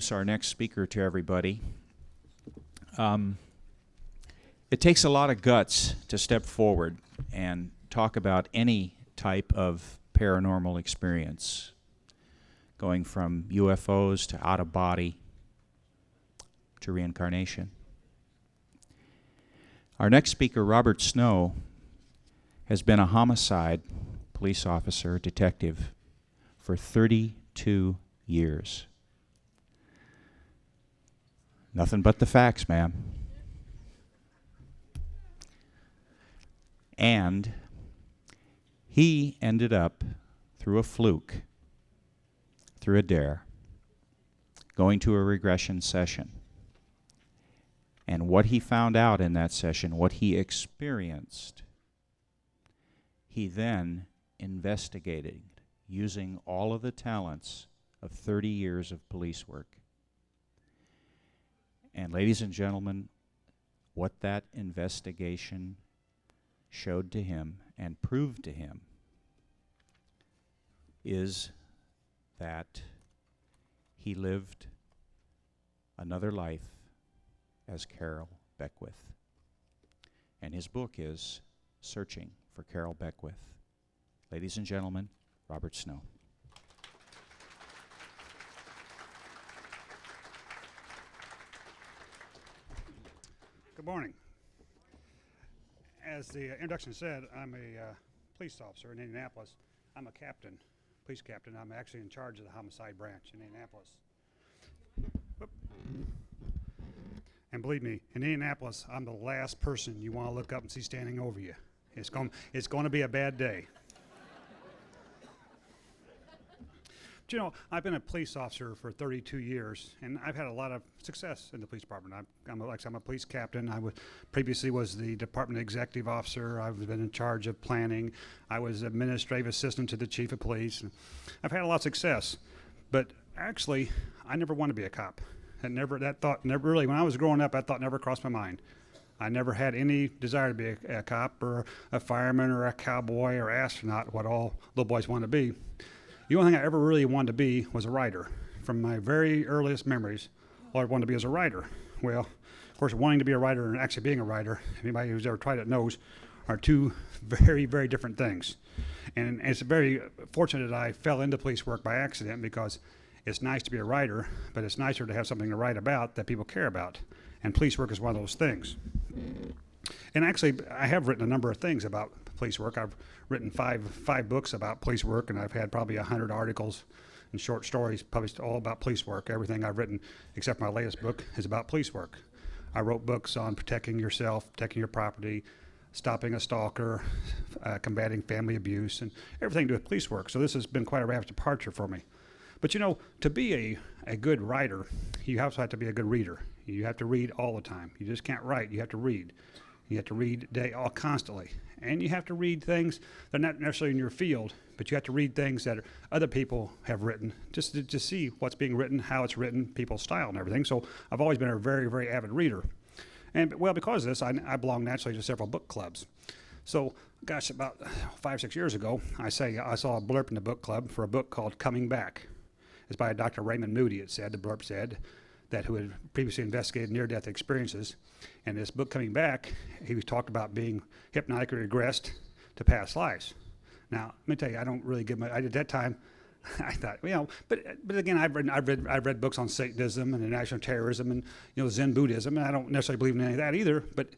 Our next speaker to everybody. It takes a lot of guts to step forward and talk about any type of paranormal experience, going from UFOs to out-of-body to reincarnation. Our next speaker, Robert Snow, has been a homicide police officer, detective, for 32 years. Nothing but the facts, ma'am. And he ended up, through a fluke, through a dare, going to a regression session. And what he found out in that session, what he experienced, he then investigated using all of the talents of 30 years of police work. And ladies and gentlemen, what that investigation showed to him and proved to him is that he lived another life as Carol Beckwith. And his book is Searching for Carol Beckwith. Ladies and gentlemen, Robert Snow. Good morning. As the introduction said, I'm a police officer in Indianapolis. I'm a captain, police captain. I'm actually in charge of the Homicide Branch in Indianapolis. Whoop. And believe me, in Indianapolis, I'm the last person you want to look up and see standing over you. It's going to be a bad day. But, you know, I've been a police officer for 32 years, and I've had a lot of success in the police department. I'm a police captain. I previously was the department executive officer. I've been in charge of planning. I was administrative assistant to the chief of police. I've had a lot of success, but actually, I never wanted to be a cop. That thought never really, when I was growing up, that thought never crossed my mind. I never had any desire to be a cop or a fireman or a cowboy or astronaut, what all little boys want to be. The only thing I ever really wanted to be was a writer. From my very earliest memories, all I wanted to be was a writer. Well, of course, wanting to be a writer and actually being a writer, anybody who's ever tried it knows, are two very, very different things. And it's very fortunate that I fell into police work by accident, because it's nice to be a writer, but it's nicer to have something to write about that people care about. And police work is one of those things. And actually, I have written a number of things about police work. I've written five books about police work, and I've had probably 100 articles and short stories published all about police work. Everything I've written, except my latest book, is about police work. I wrote books on protecting yourself, protecting your property, stopping a stalker, combating family abuse, and everything to do with police work. So this has been quite a rapid departure for me. But you know, to be a good writer, you also have to be a good reader. You have to read all the time. You just can't write, you have to read. You have to read constantly. And you have to read things that are not necessarily in your field, but you have to read things that other people have written, just to see what's being written, how it's written, people's style and everything. So I've always been a very, very avid reader. And well, because of this, I belong naturally to several book clubs. So, gosh, about 5-6 years ago, I saw a blurb in the book club for a book called Coming Back. It's by Dr. Raymond Moody, it said, the blurb said, that who had previously investigated near-death experiences. And this book Coming Back, he was talked about being hypnotic or regressed to past lives. Now, let me tell you, I don't really give at that time, I thought, you know, but again, I've read books on Satanism and international terrorism and, you know, Zen Buddhism, and I don't necessarily believe in any of that either, but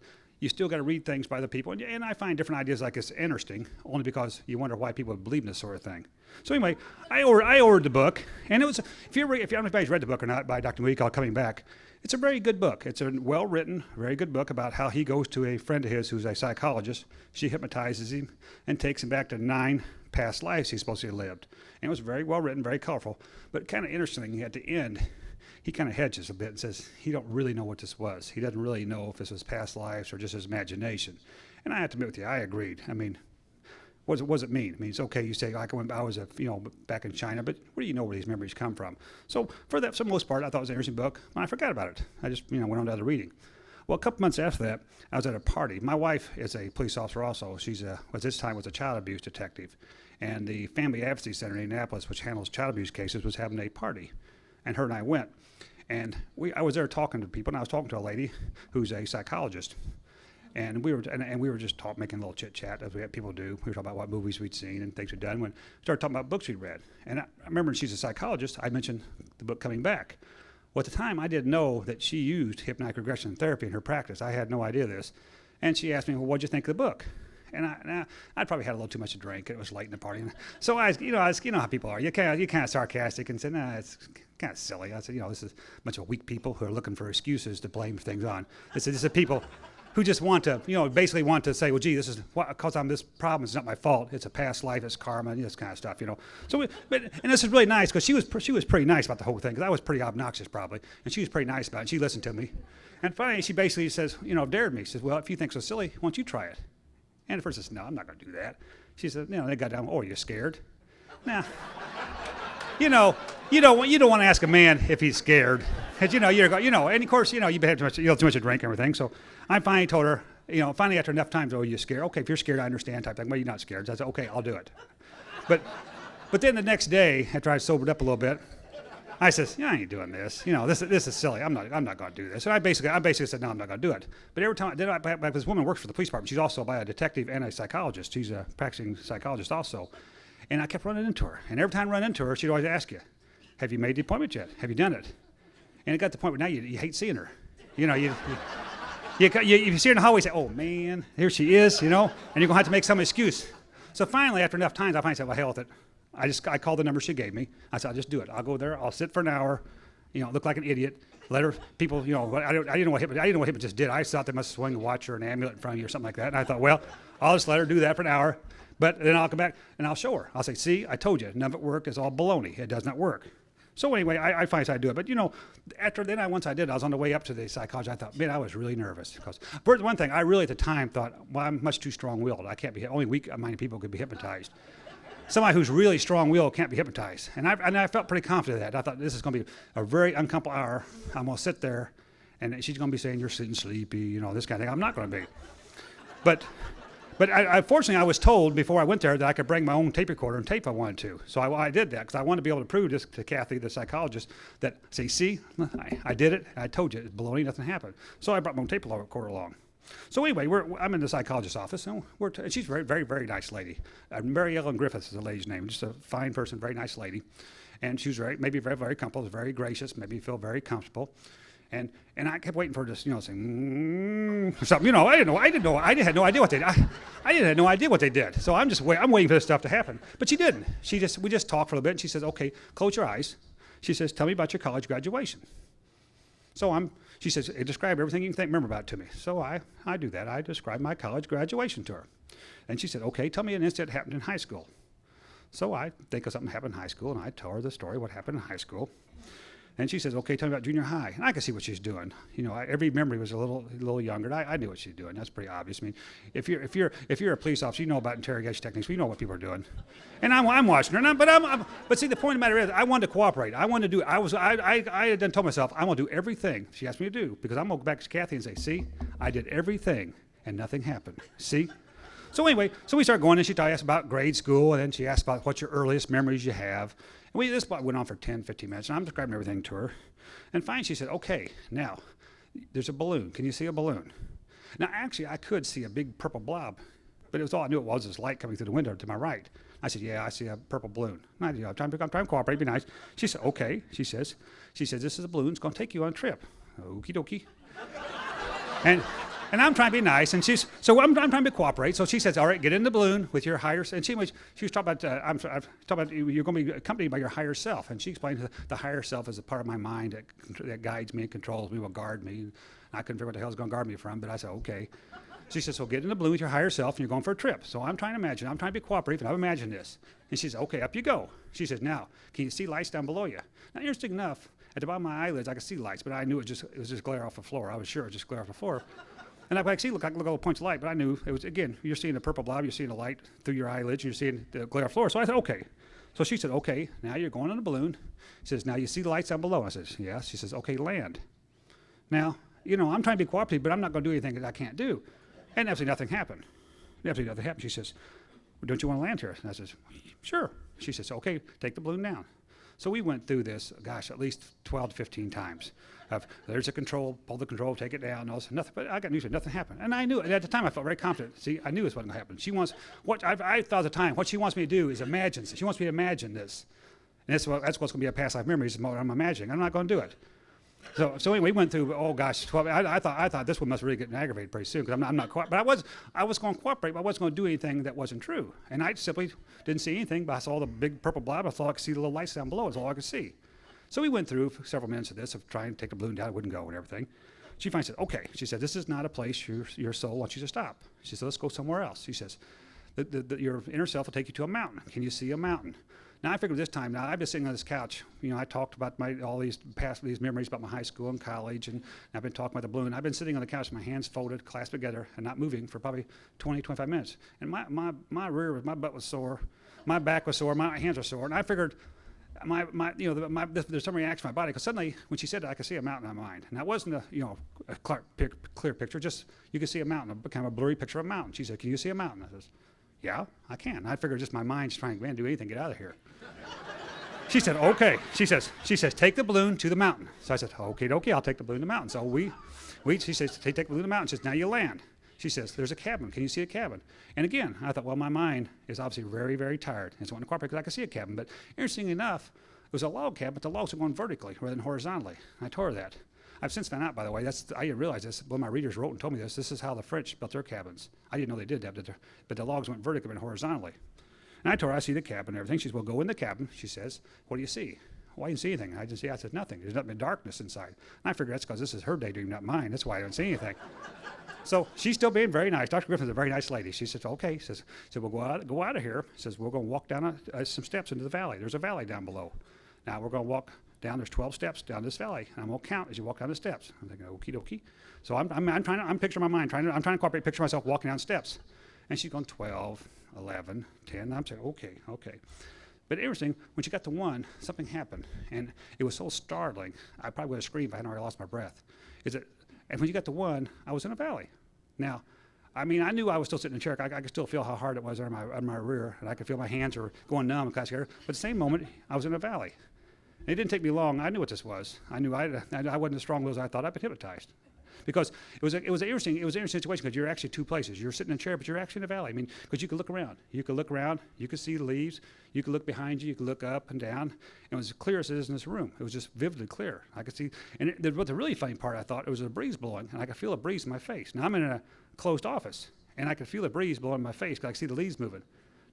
you still got to read things by the people, and I find different ideas like this interesting, only because you wonder why people would believe in this sort of thing. So anyway, I ordered the book, and it was, if you don't know if anybody's read the book or not, by Dr. Moody called Coming Back, it's a very good book. It's a well-written, very good book about how he goes to a friend of his who's a psychologist. She hypnotizes him and takes him back to 9 past lives he's supposed to have lived. And it was very well-written, very colorful, but kind of interesting at the end. He kind of hedges a bit and says he don't really know what this was. He doesn't really know if this was past lives or just his imagination. And I have to admit with you, I agreed. I mean, what does it mean? I mean, it's okay, you say, like, I was back in China, but where do you know where these memories come from? So for the most part, I thought it was an interesting book, and I forgot about it. I just, went on to other reading. Well, a couple months after that, I was at a party. My wife is a police officer also. She's at this time was a child abuse detective. And the Family Advocacy Center in Indianapolis, which handles child abuse cases, was having a party. And her and I went. And I was there talking to people, and I was talking to a lady who's a psychologist. And we were just making a little chit chat as people do. We were talking about what movies we'd seen and things we'd done. When we started talking about books we'd read, and I remember when she's a psychologist, I mentioned the book Coming Back. Well, at the time, I didn't know that she used hypnotic regression therapy in her practice. I had no idea this, and she asked me, "Well, what'd you think of the book?" And I'd probably had a little too much to drink. It was late in the party, so you know how people are. You're kind of sarcastic and say, "Nah, it's kind of silly." I said, this is a bunch of weak people who are looking for excuses to blame things on. This is people who just want to, basically want to say, well, gee, this is because I'm this problem. It's not my fault. It's a past life. It's karma. This kind of stuff, So, and this is really nice because she was pretty nice about the whole thing, because I was pretty obnoxious probably, and she was pretty nice about it. And she listened to me, and finally she basically says, dared me. She says, well, if you think so silly, why don't you try it? And at first I said, no, I'm not going to do that. She said, they got down. Oh, you're scared? Nah. You don't want to ask a man if he's scared, because and of course you've had too much to drink and everything. So I finally told her, finally after enough times, oh, you're scared? Okay, if you're scared, I understand. Type thing. Well, you're not scared. So I said, okay, I'll do it. But then the next day, after I sobered up a little bit, I says, I ain't doing this. This is silly. I'm not going to do this. And I basically said, no, I'm not going to do it. But every time, this woman works for the police department. She's also a detective and a psychologist. She's a practicing psychologist also. And I kept running into her. And every time I run into her, she'd always ask you, have you made the appointment yet? Have you done it? And it got to the point where now you hate seeing her. You see her in the hallway, you say, oh, man, here she is, and you're going to have to make some excuse. So finally, after enough times, I finally said, well, hell with it. I called the number she gave me. I said, I'll just do it. I'll go there. I'll sit for an hour, look like an idiot. Let her, people, I didn't know what hypnotists did. I thought they must swing a watch or an amulet in front of you or something like that. And I thought, well, I'll just let her do that for an hour. But then I'll come back and I'll show her. I'll say, see, I told you, none of it worked. It's all baloney. It does not work. So anyway, I finally decided to do it. But, after then, once I did, I was on the way up to the psychologist. I thought, man, I was really nervous. Because one thing, I really at the time thought, well, I'm much too strong-willed. I can't be, only weak-minded people could be hypnotized. Somebody who's really strong-willed can't be hypnotized. And I felt pretty confident of that. I thought, this is going to be a very uncomfortable hour. I'm going to sit there, and she's going to be saying, you're sitting sleepy, this kind of thing. I'm not going to be. But fortunately, I was told before I went there that I could bring my own tape recorder and tape if I wanted to. So I did that because I wanted to be able to prove this to Kathy, the psychologist, that, see, I did it. I told you, it's baloney, nothing happened. So I brought my own tape recorder along. So anyway, I'm in the psychologist's office, and she's a very, very, very nice lady. Mary Ellen Griffith is the lady's name, just a fine person, very nice lady. And she was maybe very, very comfortable, very gracious, made me feel very comfortable. And I kept waiting for her to, saying, something. I had no idea what they did. I had no idea what they did. So I'm waiting for this stuff to happen. But she didn't. We just talked for a little bit, and she says, okay, close your eyes. She says, tell me about your college graduation. So she says, describe everything you can remember about it to me. So I do that. I describe my college graduation to her. And she said, okay, tell me an incident that happened in high school. So I think of something that happened in high school, and I tell her the story, what happened in high school. And she says, okay, tell me about junior high. And I could see what she's doing. Every memory was a little younger. And I knew what she's doing. That's pretty obvious. I mean, if you're a police officer, you know about interrogation techniques. You know what people are doing. And I'm watching her. But see, the point of the matter is, I wanted to cooperate. I wanted to do. I had then told myself, I want to do everything she asked me to do, because I'm going to go back to Kathy and say, see, I did everything and nothing happened. See. So anyway, we started going, and she asked about grade school, and then she asked about what's your earliest memories you have. And this went on for 10, 15 minutes, and I'm describing everything to her. And finally she said, okay, now, there's a balloon. Can you see a balloon? Now, actually, I could see a big purple blob, but it was all I knew it was light coming through the window to my right. I said, yeah, I see a purple balloon. And I'm trying to cooperate, be nice. She said, okay, she says, this is a balloon. It's going to take you on a trip. Okie dokie. And I'm trying to be nice, and I'm trying to cooperate. So she says, all right, get in the balloon with your higher, and she was talking about, you're going to be accompanied by your higher self. And she explained the higher self is a part of my mind that guides me and controls me, will guard me. And I couldn't figure what the hell it's going to guard me from, but I said, okay. She says, so get in the balloon with your higher self, and you're going for a trip. So I'm trying to be cooperative, and I've imagined this. And she says, okay, up you go. She says, now, can you see lights down below you? Now, interesting enough, at the bottom of my eyelids, I could see lights, but I knew it was just glare off the floor. I was sure it was just glare off the floor. And I could see, look all the points of light, but I knew it was, again, you're seeing a purple blob, you're seeing a light through your eyelids, you're seeing the glare floor. So I said, okay. So she said, okay, now you're going on the balloon. She says, now you see the lights down below. I says, yes. She says, okay, land. Now, I'm trying to be cooperative, but I'm not going to do anything that I can't do. And absolutely nothing happened. She says, well, don't you want to land here? And I says, sure. She says, okay, take the balloon down. So we went through this, gosh, at least 12 to 15 times. Of there's a control, pull the control, take it down, all this, nothing. But I got news, nothing happened, and I knew it. At the time, I felt very confident. See, I knew this wasn't going to happen. She wants I thought at the time, what she wants me to do is imagine. She wants me to imagine this, and that's what's going to be a past life memory. Is what I'm imagining. I'm not going to do it. So anyway, we went through. Oh gosh, 12. I thought this one must really get aggravated pretty soon because I'm not. But I was going to cooperate. But I wasn't going to do anything that wasn't true, and I simply didn't see anything. But I saw the big purple blob. I thought I could see the little lights down below. That's all I could see. So we went through several minutes of this, of trying to take the balloon down. It wouldn't go and everything. She finally said, okay. She said, this is not a place your soul wants you to stop. She said, let's go somewhere else. She says, your inner self will take you to a mountain. Can you see a mountain? Now, I figured this time, now I've been sitting on this couch. I talked about all these memories about my high school and college, and I've been talking about the balloon. I've been sitting on the couch with my hands folded, clasped together, and not moving for probably 20, 25 minutes. And my butt was sore, my back was sore, my hands were sore, and I figured, there's some reaction in my body because suddenly when she said that, I could see a mountain in my mind. And that wasn't a clear picture, just you could see a mountain, kind of a blurry picture of a mountain. She said, can you see a mountain? I says, yeah, I can. I figured just my mind's trying to do anything, get out of here. She said, okay. She says, take the balloon to the mountain. So I said, okay, I'll take the balloon to the mountain. So she says, take the balloon to the mountain. She says, now you land. She says, there's a cabin. Can you see a cabin? And again, I thought, well, my mind is obviously very, very tired. And so I wanted to cooperate because I could see a cabin. But interestingly enough, it was a log cabin, but the logs were going vertically rather than horizontally. And I told her that. I've since found out, by the way, I didn't realize this. When my readers wrote and told me this is how the French built their cabins. I didn't know they did that, but the logs went vertically and horizontally. And I told her, I see the cabin and everything. She says, well, go in the cabin. She says, what do you see? Well, I didn't see anything. I said, nothing. There's nothing but darkness inside. And I figured that's because this is her daydream, not mine. That's why I don't see anything. So she's still being very nice. Dr. Griffin's a very nice lady. She says, okay. She says, we'll go out of here. She says, we're going to walk down some steps into the valley. There's a valley down below. Now we're going to walk down. There's 12 steps down this valley. And I'm going to count as you walk down the steps. I'm thinking, okie dokie. So I'm picturing my mind, I'm trying to cooperate, picture myself walking down steps. And she's going 12, 11, 10. I'm saying, okay. But interesting, when she got to 1, something happened. And it was so startling, I probably would have screamed if I hadn't already lost my breath. And when you got to 1, I was in a valley. Now, I knew I was still sitting in a chair. I could still feel how hard it was on my rear, and I could feel my hands were going numb and kind of scared. But at the same moment, I was in a valley. And it didn't take me long. I knew what this was. I knew I wasn't as strong as I thought. I'd been hypnotized. Because it was an interesting situation because you're actually 2 places. You're sitting in a chair, but you're actually in a valley. Because you could look around. You could see the leaves. You could look behind you. You could look up and down. And it was as clear as it is in this room. It was just vividly clear. I could see. And what the really funny part, I thought, it was a breeze blowing, and I could feel a breeze in my face. Now I'm in a closed office, and I could feel a breeze blowing in my face because I could see the leaves moving.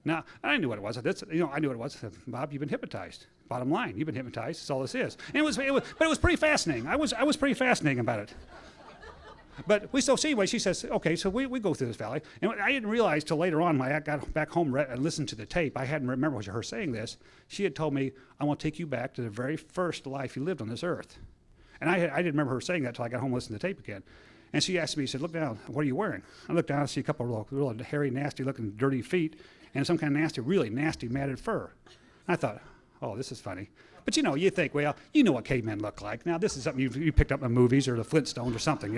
Now, I knew what it was. I knew what it was. I said, Bob, you've been hypnotized. Bottom line, you've been hypnotized. That's all this is. And but it was pretty fascinating. I was pretty fascinating about it. But we still see anyway. She says, okay, so we go through this valley. And I didn't realize till later on when I got back home and listened to the tape, I hadn't remembered her saying this. She had told me, I want to take you back to the very first life you lived on this earth. And I didn't remember her saying that till I got home and listened to the tape again. And she asked me, she said, look down, what are you wearing? I looked down, I see a couple of real hairy, nasty looking, dirty feet and some kind of nasty, really nasty matted fur. And I thought, oh, this is funny. But you think, well, you know what cavemen look like. Now, this is something you picked up in the movies or the Flintstones or something,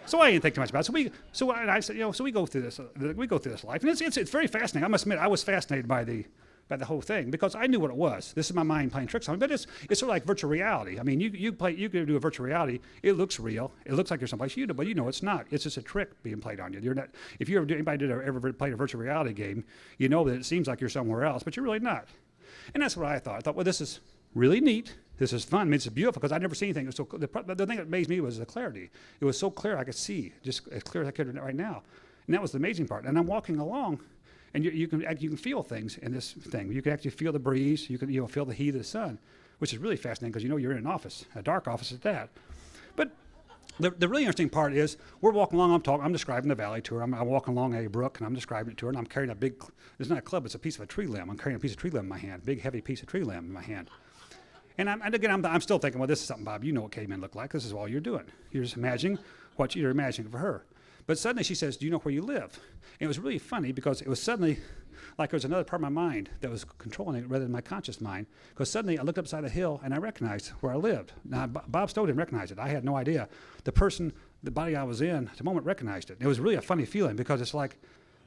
So I didn't think too much about it. I said, so we go through this. We go through this life, and it's very fascinating. I must admit, I was fascinated by the whole thing because I knew what it was. This is my mind playing tricks on me, but it's sort of like virtual reality. You can do a virtual reality. It looks real. It looks like you're someplace but it's not. It's just a trick being played on you. You're not. If you ever played a virtual reality game, you know that it seems like you're somewhere else, but you're really not. And that's what I thought. I thought, well, this is really neat. This is fun. It's beautiful because I'd never seen anything. The thing that amazed me was the clarity. It was so clear I could see, just as clear as I could right now. And that was the amazing part. And I'm walking along, and you can feel things in this thing. You can actually feel the breeze. You can feel the heat of the sun, which is really fascinating because you're in an office, a dark office at that. But the really interesting part is we're walking along. I'm describing the valley to her. I'm walking along a brook, and I'm describing it to her. And I'm carrying it's not a club. It's a piece of a tree limb. I'm carrying a piece of tree limb in my hand, big heavy piece of tree limb in my hand. And I'm still thinking, well, this is something, Bob. You know what cavemen look like. This is all you're doing. You're just imagining what you're imagining for her. But suddenly she says, do you know where you live? And it was really funny because it was suddenly like there was another part of my mind that was controlling it rather than my conscious mind. Because suddenly I looked upside a hill and I recognized where I lived. Now, Bob Stowe didn't recognize it. I had no idea. The body I was in, at the moment recognized it. It was really a funny feeling because it's like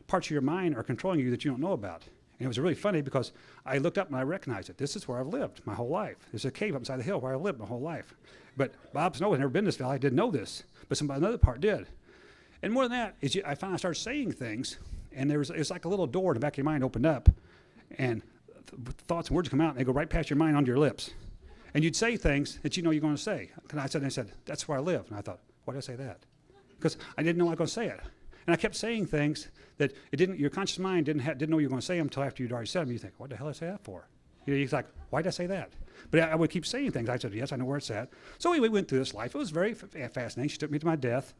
parts of your mind are controlling you that you don't know about. And it was really funny because I looked up and I recognized it. This is where I've lived my whole life. There's a cave up inside the hill where I've lived my whole life. But Bob Snow had never been to this valley. I didn't know this, but another part did. And more than that, I finally started saying things, and it was like a little door in the back of your mind opened up, and thoughts and words come out, and they go right past your mind onto your lips. And you'd say things that you know you're going to say. And I said, that's where I live. And I thought, why did I say that? Because I didn't know I was going to say it. And I kept saying things that your conscious mind didn't know you were going to say them until after you'd already said them. You think, what the hell did I say that for? You're like, why did I say that? But I would keep saying things. I said, yes, I know where it's at. So we went through this life. It was very fascinating. She took me to my death.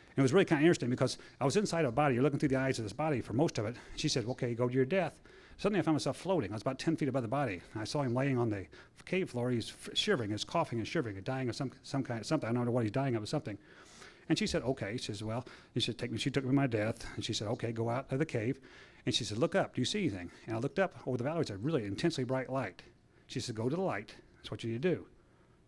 And it was really kind of interesting because I was inside a body. You're looking through the eyes of this body for most of it. She said, okay, go to your death. Suddenly I found myself floating. I was about 10 feet above the body. And I saw him laying on the cave floor. He's shivering, he's coughing and shivering, and dying of some kind of something. I don't know what he's dying of, something. And she said, okay. She says, well, she took me to my death. And she said, okay, go out of the cave. And she said, look up. Do you see anything? And I looked up over the valley. It was a really intensely bright light. She said, go to the light. That's what you need to do.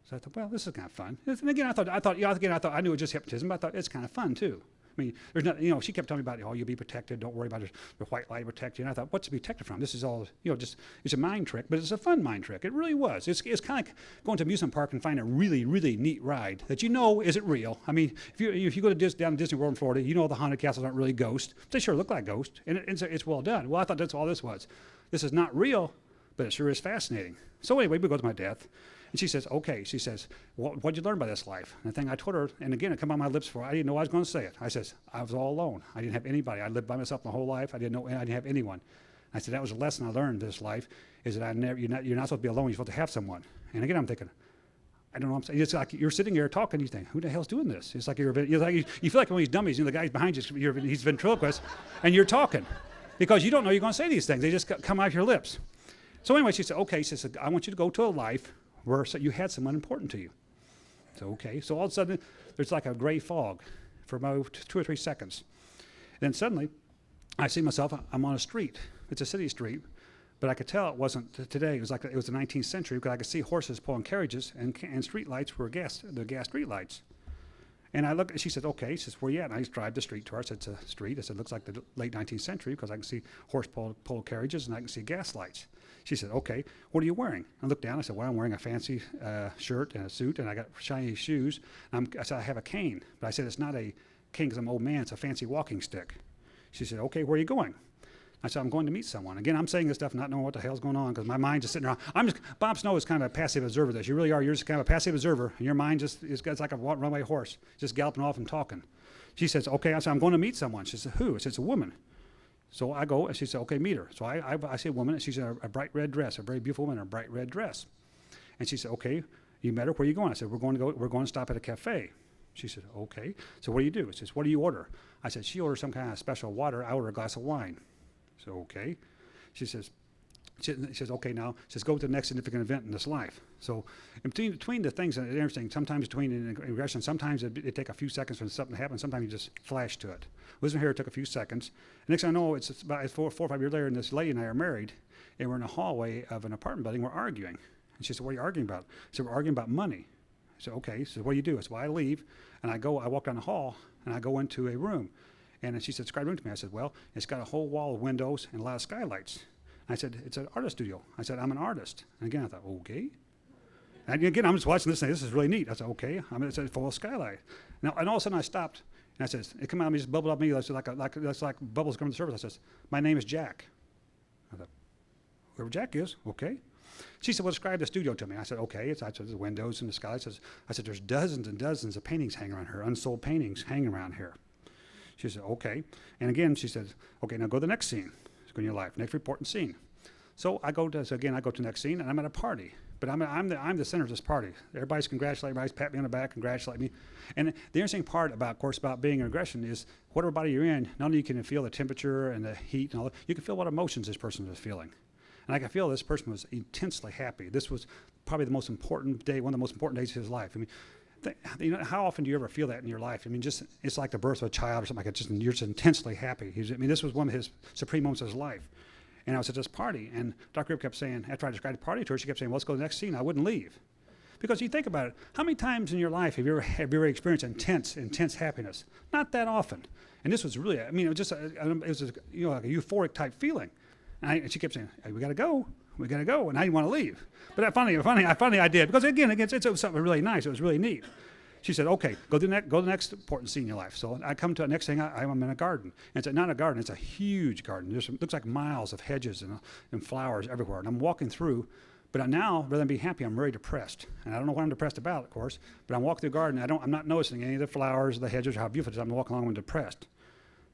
So I thought, well, this is kind of fun. And again, I thought I knew it was just hypnotism, but I thought it's kind of fun too. I mean, there's not, she kept telling me about, you'll be protected. Don't worry about it. The white light protect you. And I thought, what's to be protected from? This is all, just, it's a mind trick, but it's a fun mind trick. It really was. It's kind of like going to an amusement park and find a really, really neat ride that isn't real. I mean, if you go down to Disney World in Florida, the haunted castles aren't really ghosts. They sure look like ghosts, and it's well done. Well, I thought that's all this was. This is not real, but it sure is fascinating. So anyway, we go to my death. And she says, okay. She says, what'd you learn by this life? And the thing I told her, and again, it came out of my lips I didn't know I was going to say it. I says, I was all alone. I didn't have anybody. I lived by myself my whole life. I didn't have anyone. I said, that was a lesson I learned in this life, is that you're not supposed to be alone. You're supposed to have someone. And again, I'm thinking, I don't know what I'm saying. It's like you're sitting here talking, you think, who the hell's doing this? It's like you feel like one of these dummies, the guy's behind you, he's ventriloquist, and you're talking. Because you don't know you're going to say these things. They just come out of your lips. So anyway, she said, okay. She said, I want you to go to a life where you had someone important to you. So, okay. So all of a sudden, there's like a gray fog for about 2 or 3 seconds. Then suddenly, I see myself, I'm on a street. It's a city street, but I could tell it wasn't today. It was the 19th century because I could see horses pulling carriages, and street lights were the gas street lights. And I look, she said, okay. She says, where you at? And I described the street to her. I said, it's a street. I said, looks like the late 19th century because I can see horse pull carriages and I can see gas lights. She said, okay, what are you wearing? I looked down. I said, well, I'm wearing a fancy shirt and a suit, and I got shiny shoes. I said, I have a cane. But I said, it's not a cane because I'm an old man. It's a fancy walking stick. She said, okay, where are you going? I said, I'm going to meet someone. Again, I'm saying this stuff not knowing what the hell's going on because my mind's just sitting around. Bob Snow is kind of a passive observer of this. You really are. You're just kind of a passive observer, and your mind it's like a runaway horse, just galloping off and talking. She says, okay. I said, I'm going to meet someone. She said, who? I said, it's a woman. So I go, and she said, okay, meet her. So I say woman, and she's in a bright red dress, a very beautiful woman in a bright red dress. And she said, okay, you met her, where are you going? I said, we're going to stop at a cafe. She said, okay. So what do you do? She says, what do you order? I said, she orders some kind of special water. I order a glass of wine. So, okay. She says, okay, now, she says, go to the next significant event in this life. So between the things that are interesting, sometimes between regression, sometimes it take a few seconds for something to happen. Sometimes you just flash to it. Wisdom here, it took a few seconds. Next thing I know, it's about 4 or 5 years later, and this lady and I are married, and we're in a hallway of an apartment building. We're arguing. And she said, what are you arguing about? I said, we're arguing about money. I said, okay. She said, what do you do? I said, well, I leave, and I walk down the hall, and I go into a room. And then she said, describe the room to me. I said, well, it's got a whole wall of windows and a lot of skylights. I said, it's an artist studio. I said, I'm an artist. And again, I thought, okay. And again, I'm just watching this thing. This is really neat. I said, okay. It's a full skylight. Now, and all of a sudden I stopped, and I said, it came out of me, just bubbled up me. That's like bubbles coming to the surface. I said, my name is Jack. I thought, whoever Jack is, okay. She said, well, describe the studio to me. I said, okay. I said, there's windows and the skylights. I said, there's dozens and dozens of paintings hanging around here, unsold paintings hanging around here. She said, okay. And again, she said, okay, now go to the next scene. Go in your life. Next report and scene. So I go to the next scene, and I'm at a party. But I'm the center of this party. Everybody's congratulating, everybody's patting me on the back, congratulating me. And the interesting part about being in regression is whatever body you're in, not only can you feel the temperature and the heat and all that, you can feel what emotions this person is feeling. And I can feel this person was intensely happy. This was probably the most important day, one of the most important days of his life. I mean, how often do you ever feel that in your life? I mean, it's like the birth of a child or something like that. You're just intensely happy. This was one of his supreme moments of his life. And I was at this party, and Dr. Rip kept saying, after I described the party to her, she kept saying, well, let's go to the next scene. I wouldn't leave. Because you think about it, how many times in your life have you ever experienced intense happiness? Not that often. And this was really, it was like a euphoric type feeling. And she kept saying, hey, we got to go. We got to go. And I didn't want to leave. But I did. Because again, it was something really nice. It was really neat. She said, okay, go to the next important scene in your life. So I come to the next thing, I'm in a garden. And it's not a garden, it's a huge garden. It looks like miles of hedges and flowers everywhere. And I'm walking through, but now, rather than be happy, I'm very depressed. And I don't know what I'm depressed about, of course, but I'm walking through the garden, I'm not noticing any of the flowers, the hedges, or how beautiful it is. I'm walking along and I'm depressed.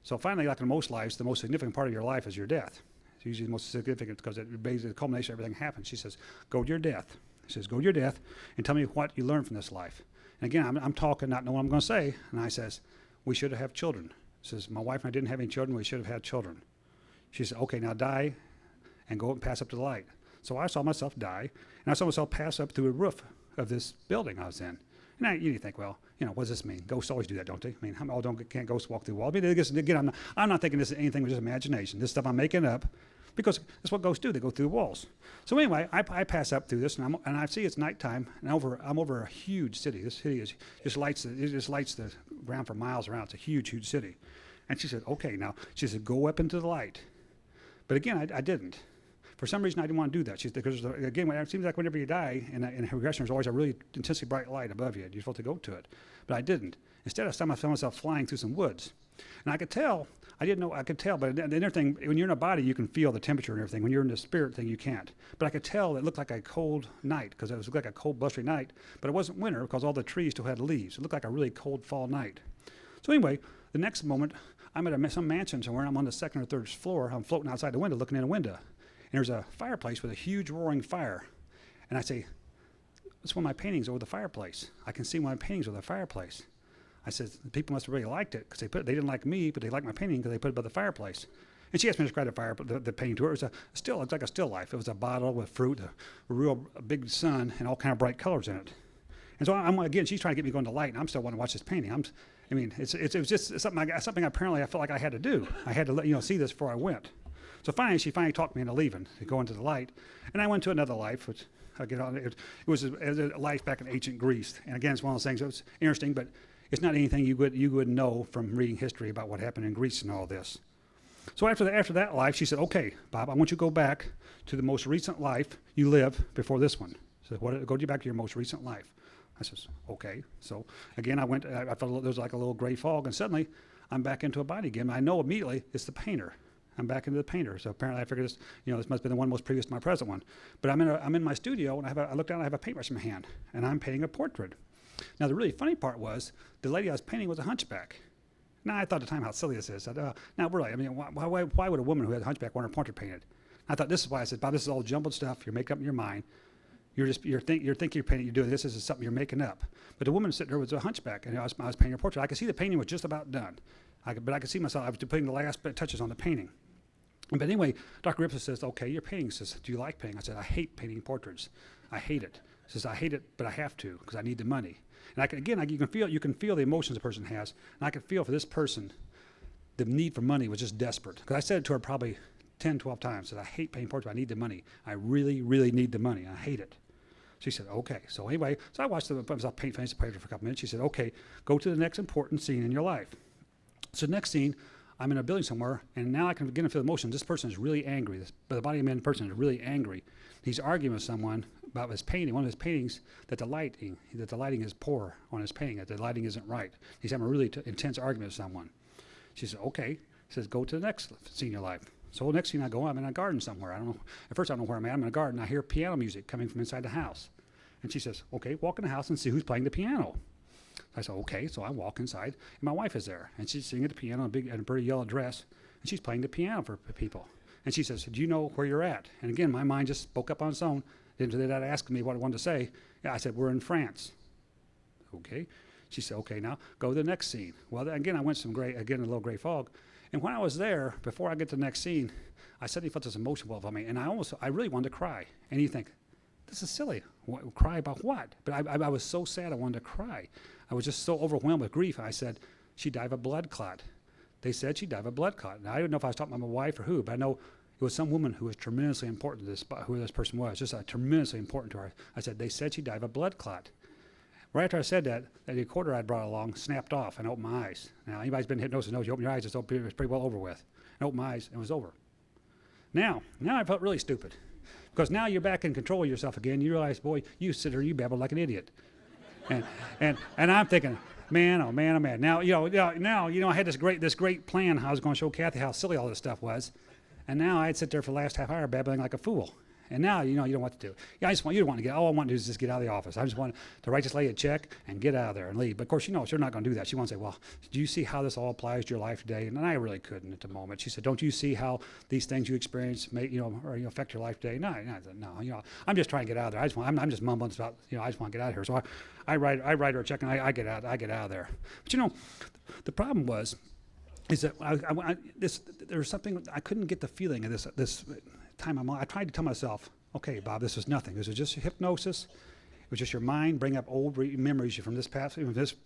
So finally, like in most lives, the most significant part of your life is your death. It's usually the most significant because it basically the culmination of everything happens. She says, go to your death. She says, go to your death and tell me what you learned from this life. And again, I'm talking, not knowing what I'm going to say. And I says, we should have children. She says, my wife and I didn't have any children. We should have had children. She said, okay, now die and go and pass up to the light. So I saw myself die, and I saw myself pass up through the roof of this building I was in. And you think, well, what does this mean? Ghosts always do that, don't they? I mean, can't ghosts walk through walls? I mean, again, I'm not thinking this is anything with just imagination. This stuff I'm making up because that's what ghosts do. They go through walls. So anyway, I pass up through this, and I see it's nighttime, and I'm over a huge city. This city just lights the ground for miles around. It's a huge, huge city. And she said, okay, now, she said, go up into the light. But again, I didn't. For some reason, I didn't want to do that. Because again, it seems like whenever you die in regression, there's always a really intensely bright light above you. You're supposed to go to it. But I didn't. Instead, I found myself flying through some woods. And I could tell, but the other thing, when you're in a body, you can feel the temperature and everything. When you're in the spirit thing, you can't. But I could tell it looked like a cold night, because it looked like a cold, blustery night. But it wasn't winter, because all the trees still had leaves. It looked like a really cold fall night. So anyway, the next moment, I'm at some mansion somewhere. I'm on the second or third floor. I'm floating outside the window, looking in a window. And there's a fireplace with a huge roaring fire. And I say, that's one of my paintings over the fireplace. I can see one of my paintings over the fireplace. I said, the people must have really liked it, because they didn't like me, but they liked my painting because they put it by the fireplace. And she asked me to describe the painting to her. It was like a still life. It was a bottle with fruit, a real big sun, and all kind of bright colors in it. And so again, she's trying to get me going to light, and I'm still wanting to watch this painting. It was just something apparently I felt like I had to do. I had to see this before I went. So she finally talked me into leaving, to go into the light. And I went to another life, which it was a life back in ancient Greece. And again, it's one of those things that was interesting, but it's not anything you would know from reading history about what happened in Greece and all this. So after that life, she said, okay, Bob, I want you to go back to the most recent life you lived before this one. So go back to your most recent life. I says, okay. So again, I felt there was like a little gray fog, and suddenly I'm back into a body again. I know immediately it's the painter. I'm back into the painter. So apparently I figured this must have been the one most previous to my present one. But I'm in my studio, and I look down, and I have a paintbrush in my hand, and I'm painting a portrait. Now, the really funny part was the lady I was painting was a hunchback. Now, I thought at the time how silly this is. Now, really, why would a woman who has a hunchback want her portrait painted? I thought this is why I said, Bob, this is all jumbled stuff. You're making up in your mind. You're thinking you're painting. You're doing this. This is something you're making up. But the woman sitting there was a hunchback, and I was painting her portrait. I could see the painting was just about done. But I could see myself. I was putting the last touches on the painting. But anyway, Dr. Ripson says, okay, you're painting. He says, do you like painting? I said, I hate painting portraits. I hate it. He says, I hate it, but I have to because I need the money. And you can feel the emotions a person has. And I could feel for this person, the need for money was just desperate. Because I said it to her probably 10, 12 times. I said, I hate painting portraits. I need the money. I really, really need the money. I hate it. She said, okay. So anyway, I watched myself finish the portrait for a couple minutes. She said, okay, go to the next important scene in your life. So the next scene, I'm in a building somewhere, and now I can begin to feel emotion. This person is really angry. The body of man person is really angry. He's arguing with someone about his painting, one of his paintings, that the lighting is poor on his painting, that the lighting isn't right. He's having a really intense argument with someone. She said, okay. She says, go to the next scene in your life. So the next scene I go, I'm in a garden somewhere. I don't know. At first I don't know where I'm at. I'm in a garden. I hear piano music coming from inside the house. And she says, okay, walk in the house and see who's playing the piano. I said, okay. So I walk inside, and my wife is there. And she's singing at the piano in a pretty yellow dress, and she's playing the piano for people. And she says, do you know where you're at? And again, my mind just spoke up on its own. Didn't ask me what I wanted to say. Yeah, I said, we're in France. Okay. She said, okay, now go to the next scene. Well, again, I went a little gray fog. And when I was there, before I get to the next scene, I suddenly felt this emotion well on me. And I really wanted to cry. And you think, this is silly. Cry about what? But I was so sad I wanted to cry. I was just so overwhelmed with grief. I said, she died of a blood clot. They said she died of a blood clot. Now, I didn't know if I was talking about my wife or who, but I know it was some woman who was tremendously important to who this person was, just tremendously important to her. I said, they said she died of a blood clot. Right after I said that recorder I'd brought along snapped off, and I opened my eyes. Now, anybody's been hypnosis knows you open your eyes, it's pretty well over with. I opened my eyes, and it was over. Now I felt really stupid. Because now you're back in control of yourself again. You realize, boy, you sit there, you babble like an idiot. And I'm thinking, man, oh man, oh man. Now, I had this great plan how I was going to show Kathy how silly all this stuff was. And now I'd sit there for the last half hour babbling like a fool. And now, you don't know what to do. Yeah, you don't want to get, all I want to do is just get out of the office. I just want to write this lady a check and get out of there and leave. But of course, she's not going to do that. She wants to say, well, do you see how this all applies to your life today? And I really couldn't at the moment. She said, don't you see how these things you experience may, affect your life today? No, I'm just trying to get out of there. I'm just mumbling about, I just want to get out of here. So I write her a check and I get out of there. But the problem is that there was something, I couldn't get the feeling of this time. I tried to tell myself, okay, Bob, this was nothing. This was just hypnosis. It was just your mind bringing up old memories from this past,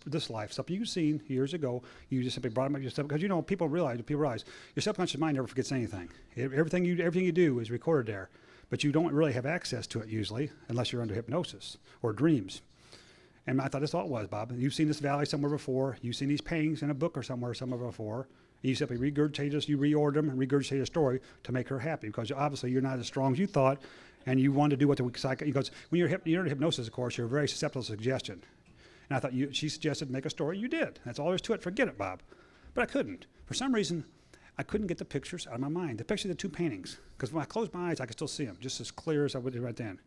this life, something you've seen years ago. You just simply brought them up yourself because people realize your subconscious mind never forgets anything. Everything you do is recorded there, but you don't really have access to it usually unless you're under hypnosis or dreams. And I thought that's all it was, Bob. You've seen this valley somewhere before. You've seen these paintings in a book or somewhere before. You simply regurgitate this, you reorder them and regurgitate a story to make her happy because obviously you're not as strong as you thought and you want to do what the psychic, because when you're in hypnosis, of course, you're very susceptible to suggestion. And I thought she suggested make a story. You did. That's all there is to it. Forget it, Bob. But I couldn't. For some reason, I couldn't get the pictures out of my mind. The picture of the two paintings. Because when I closed my eyes, I could still see them just as clear as I would right then.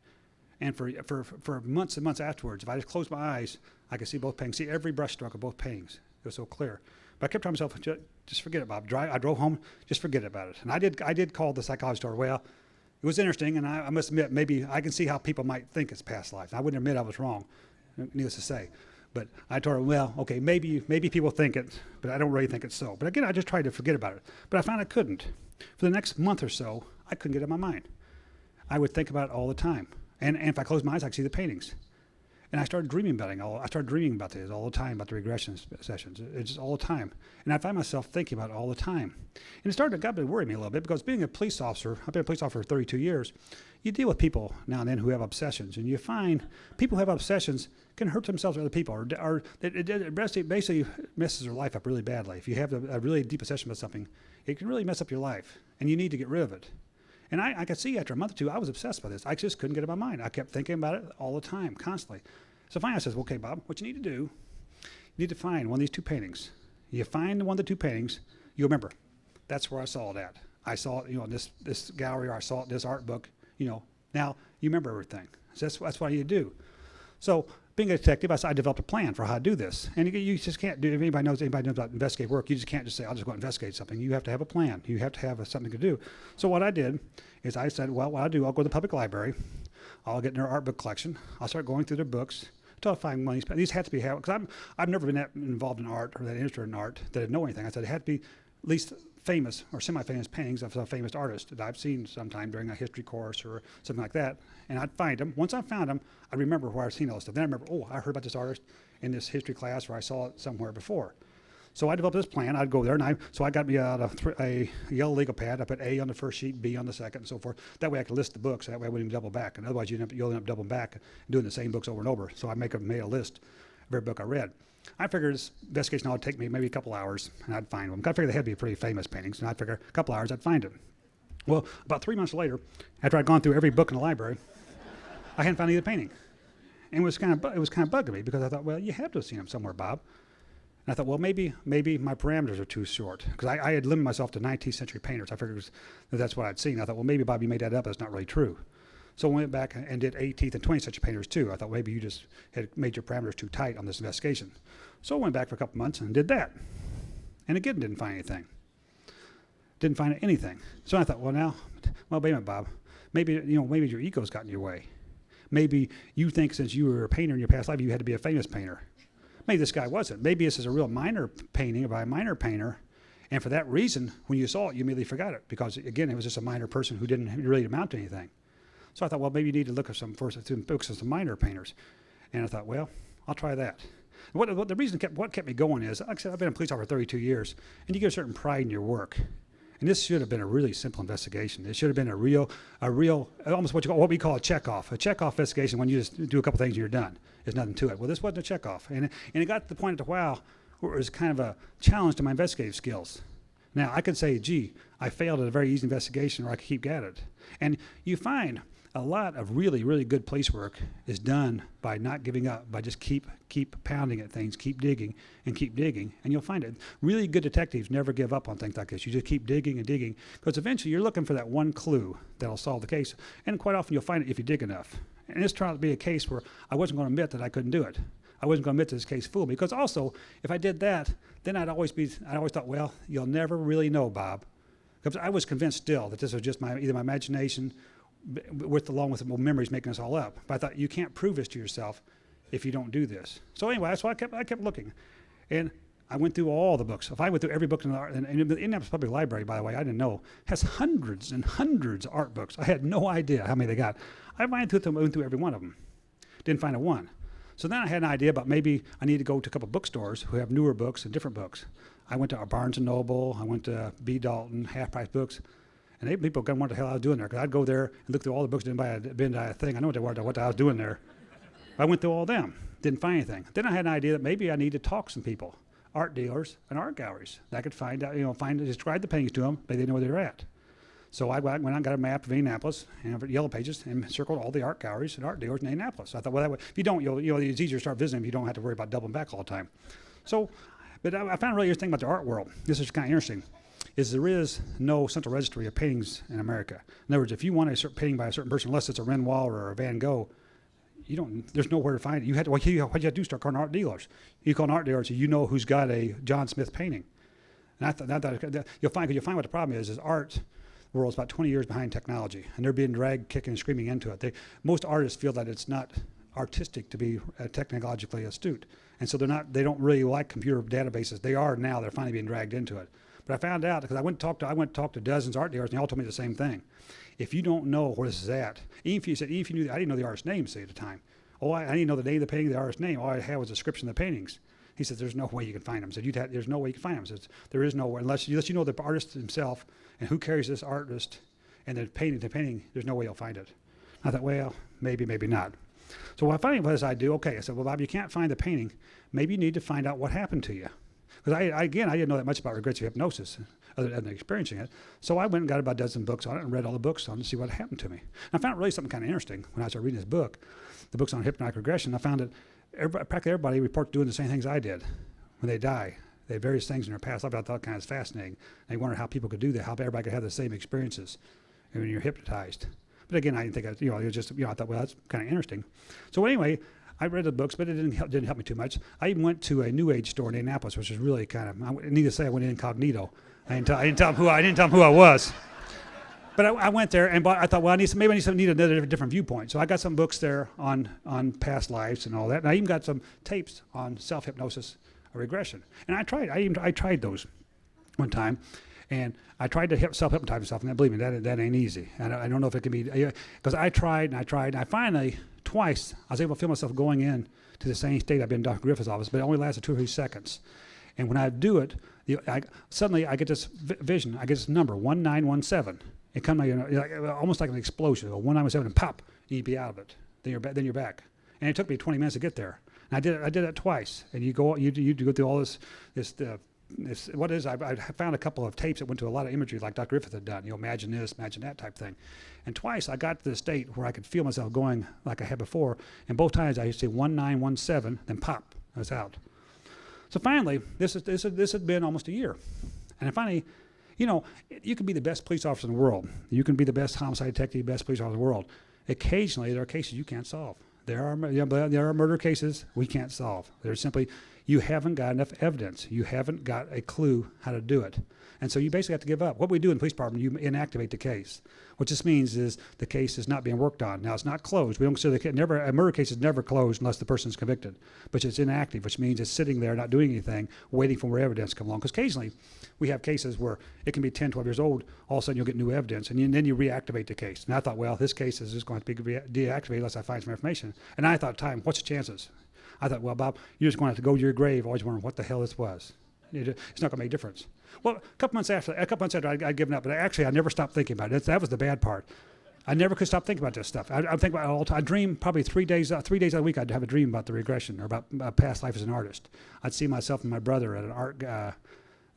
And for months and months afterwards, if I just closed my eyes, I could see both paintings, see every brushstroke of both paintings. It was so clear. But I kept telling myself, just forget it, Bob. I drove home, just forget about it. And I did call the psychologist. Well, it was interesting, and I must admit, maybe I can see how people might think it's past life. I wouldn't admit I was wrong, needless to say. But I told her, well, okay, maybe people think it, but I don't really think it's so. But again, I just tried to forget about it. But I found I couldn't. For the next month or so, I couldn't get it out of my mind. I would think about it all the time. And if I closed my eyes, I could see the paintings. And I started dreaming about it. I started dreaming about this all the time, about the regression sessions. It's just all the time. And I find myself thinking about it all the time. And it got to worry me a little bit because being a police officer, I've been a police officer for 32 years, you deal with people now and then who have obsessions. And you find people who have obsessions can hurt themselves or other people. Or it basically messes their life up really badly. If you have a really deep obsession about something, it can really mess up your life. And you need to get rid of it. And I could see after a month or two, I was obsessed by this. I just couldn't get it in my mind. I kept thinking about it all the time, constantly. So finally I says, well, okay, Bob, what you need to do, you need to find one of these two paintings. You find one of the two paintings, you remember, that's where I saw it at. I saw it, in this gallery, or I saw it in this art book, Now you remember everything. So that's what you do. So being a detective, I developed a plan for how to do this. And you just can't do, if anybody knows about investigative work, you just can't just say, I'll just go investigate something. You have to have a plan. You have to have something to do. So what I did is I said, well, what I'll do, I'll go to the public library. I'll get in their art book collection. I'll start going through their books until I find one of these. These had to be, because I've never been that involved in art or that interested in art that I know anything. I said it had to be at least famous or semi-famous paintings of a famous artist that I've seen sometime during a history course or something like that. And I'd find them. Once I found them, I'd remember where I'd seen all this stuff. Then I remember, I heard about this artist in this history class, or I saw it somewhere before. So I developed this plan. I'd go there, so I got me out a yellow legal pad. I put A on the first sheet, B on the second, and so forth. That way I could list the books. That way I wouldn't double back. And otherwise you'll end up doubling back and doing the same books over and over. So I made a list of every book I read. I figured this investigation would take me maybe a couple hours, and I'd find them. I figured they had to be pretty famous paintings, and I'd figure a couple hours I'd find them. Well, about 3 months later, after I'd gone through every book in the library, I hadn't found either painting. And it was kind of bugging me because I thought, well, you have to have seen them somewhere, Bob. And I thought, well, maybe my parameters are too short because I had limited myself to 19th century painters. I figured that's what I'd seen. I thought, well, maybe, Bob, you made that up. That's not really true. So I went back and did 18th and 20th century painters too. I thought maybe you just had made your parameters too tight on this investigation. So I went back for a couple months and did that. And again, didn't find anything. Didn't find anything. So I thought, wait a minute, Bob. Maybe your ego's got in your way. Maybe you think since you were a painter in your past life, you had to be a famous painter. Maybe this guy wasn't. Maybe this is a real minor painting by a minor painter. And for that reason, when you saw it, you immediately forgot it because, again, it was just a minor person who didn't really amount to anything. So I thought, well, maybe you need to look at some books of some minor painters. And I thought, well, I'll try that. What kept me going is, like I said, I've been a police officer for 32 years, and you get a certain pride in your work. And this should have been a really simple investigation. It should have been a real, almost what we call a check-off. A check-off investigation when you just do a couple things and you're done. There's nothing to it. Well, this wasn't a check-off. And it got to the point where it was kind of a challenge to my investigative skills. Now, I could say, gee, I failed at a very easy investigation, or I could keep at it. And you find a lot of really, really good police work is done by not giving up, by just keep pounding at things, keep digging, and you'll find it. Really good detectives never give up on things like this. You just keep digging and digging, because eventually you're looking for that one clue that'll solve the case, and quite often you'll find it if you dig enough. And this turned out to be a case where I wasn't going to admit that I couldn't do it. I wasn't going to admit that this case fooled me, because also, if I did that, then I always thought, well, you'll never really know, Bob. Because I was convinced still that this was just either my imagination along with the memories making us all up. But I thought, you can't prove this to yourself if you don't do this. So anyway, that's why I kept looking. And I went through all the books. If I went through every book in the Indianapolis Public Library, by the way, I didn't know, has hundreds and hundreds of art books. I had no idea how many they got. I went through every one of them. Didn't find a one. So then I had an idea about maybe I need to go to a couple of bookstores who have newer books and different books. I went to Barnes & Noble. I went to B. Dalton, Half Price Books. And people wondered what the hell I was doing there, because I'd go there and look through all the books, didn't buy a thing. I know what I was doing there. I went through all of them, didn't find anything. Then I had an idea that maybe I need to talk to some people, art dealers and art galleries. That I could find out, describe the paintings to them, but they didn't know where they were at. So I went out and got a map of Indianapolis and Yellow Pages and circled all the art galleries and art dealers in Indianapolis. So I thought, well, if you don't, it's easier to start visiting them. You don't have to worry about doubling back all the time. So, but I found a really interesting thing about the art world. This is kind of interesting. There is no central registry of paintings in America. In other words, if you want a certain painting by a certain person, unless it's a Renoir or a Van Gogh, there's nowhere to find it. What you have to do is start calling art dealers. You call an art dealer and say, who's got a John Smith painting. And I thought you'll find what the problem is art world's about 20 years behind technology, and they're being dragged kicking and screaming into it. Most artists feel that it's not artistic to be technologically astute, and so they don't really like computer databases. They're finally being dragged into it. But I found out, because I went to talk to dozens of art dealers, and they all told me the same thing. If you don't know where this is at, even if you knew, I didn't know the artist's name, say, at the time. I didn't know the name of the painting, the artist's name. All I had was a description of the paintings. He said, there's no way you can find them. I said, there's no way you can find them. I said, there is no way, unless you know the artist himself and who carries this artist and the painting, there's no way you'll find it. I thought, well, maybe not. So what I finally was I do, okay, I said, well, Bob, you can't find the painting. Maybe you need to find out what happened to you. Because I didn't know that much about regressive hypnosis other than experiencing it. So I went and got about a dozen books on it and read all the books on it to see what happened to me. And I found really something kind of interesting when I started reading this book, the books on hypnotic regression. I found that practically everybody reports doing the same things I did when they die. They had various things in their past life I thought kind of fascinating. They wondered how people could do that, how everybody could have the same experiences when you're hypnotized. But again, I didn't think, it was just, I thought, well, that's kind of interesting. So anyway, I read the books, but it didn't help me too much. I even went to a New Age store in Indianapolis, which was really kind of, need to say I went incognito. I didn't tell them who I was. But I went there and I thought, well, maybe I need another different viewpoint. So I got some books there on past lives and all that. And I even got some tapes on self-hypnosis or regression. And I tried those one time. And I tried to self-hypnotize myself, and believe me, that ain't easy. And I don't know if it can be, because I tried. I finally, twice, I was able to feel myself going in to the same state I've been in Dr. Griffith's office, but it only lasted 2 or 3 seconds. And when I do it, suddenly I get this vision. I get this number, 1917. It comes almost like an explosion. 1917, and pop, you'd be out of it. Then you're back. And it took me 20 minutes to get there. And I did that twice. And you go through all this I found a couple of tapes that went to a lot of imagery like Dr. Griffith had done. Imagine this, imagine that type thing. And twice I got to the state where I could feel myself going like I had before. And both times I used to say 1917, then pop, I was out. So finally, this had been almost a year. And finally, you can be the best police officer in the world. You can be the best homicide detective, best police officer in the world. Occasionally, there are cases you can't solve. There are murder cases we can't solve. There's simply, you haven't got enough evidence. You haven't got a clue how to do it. And so you basically have to give up. What we do in the police department, you inactivate the case. What this means is the case is not being worked on. Now, it's not closed. We don't consider a murder case is never closed unless the person is convicted. But it's inactive, which means it's sitting there not doing anything, waiting for more evidence to come along. Because occasionally we have cases where it can be 10, 12 years old. All of a sudden you'll get new evidence, and then you reactivate the case. And I thought, well, this case is just going to be deactivated unless I find some information. And I thought, what's the chances? I thought, well, Bob, you're just going to have to go to your grave always wondering what the hell this was. It's not going to make a difference. Well, a couple months after I'd given up, but I never stopped thinking about it. That was the bad part. I never could stop thinking about this stuff. I think about it all the time. I dream probably 3 days out of the week. I'd have a dream about the regression or about past life as an artist. I'd see myself and my brother at an art at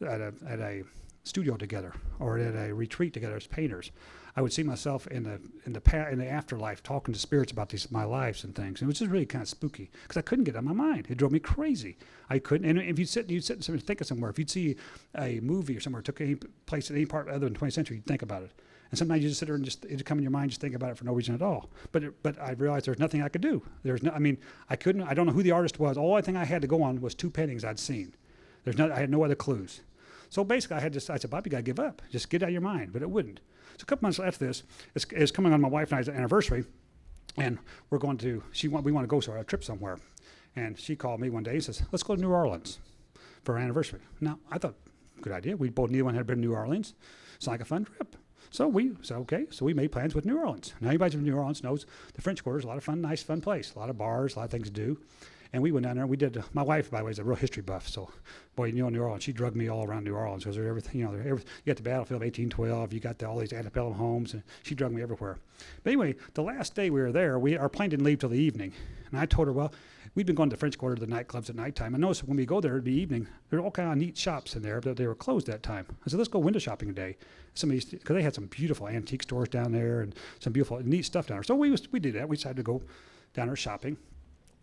a studio together or at a retreat together as painters. I would see myself in the afterlife talking to spirits about my lives and things. And it was just really kind of spooky because I couldn't get it out of my mind. It drove me crazy. I couldn't. And if you'd sit and think of somewhere, if you'd see a movie or somewhere, took any place in any part other than the 20th century, you'd think about it. And sometimes you just sit there and it'd come in your mind, just think about it for no reason at all. But I realized there's nothing I could do. I couldn't. I don't know who the artist was. All I think I had to go on was 2 paintings I'd seen. I had no other clues. So basically, I said, Bob, you got to give up. Just get it out of your mind. But it wouldn't. So a couple months after this, it's coming on my wife and I's anniversary, and we're going to, we want to go on a trip somewhere. And she called me one day and says, let's go to New Orleans for our anniversary. Now, I thought, good idea. Neither one had been to New Orleans. It's like a fun trip. So we said, okay. So we made plans with New Orleans. Now, anybody from New Orleans knows the French Quarter is a lot of fun, nice, fun place. A lot of bars, a lot of things to do. And we went down there and we did, my wife, by the way, is a real history buff. So, boy, New Orleans, she drugged me all around New Orleans because there's everything, you got the battlefield of 1812, you got all these antebellum homes, and she drugged me everywhere. But anyway, the last day we were there, our plane didn't leave till the evening. And I told her, well, we'd been going to the French Quarter to the nightclubs at nighttime. I noticed when we go there, it'd be evening. There were all kind of neat shops in there, but they were closed that time. I said, let's go window shopping today. Because they had some beautiful antique stores down there and some beautiful, neat stuff down there. So we did that. We decided to go down there shopping.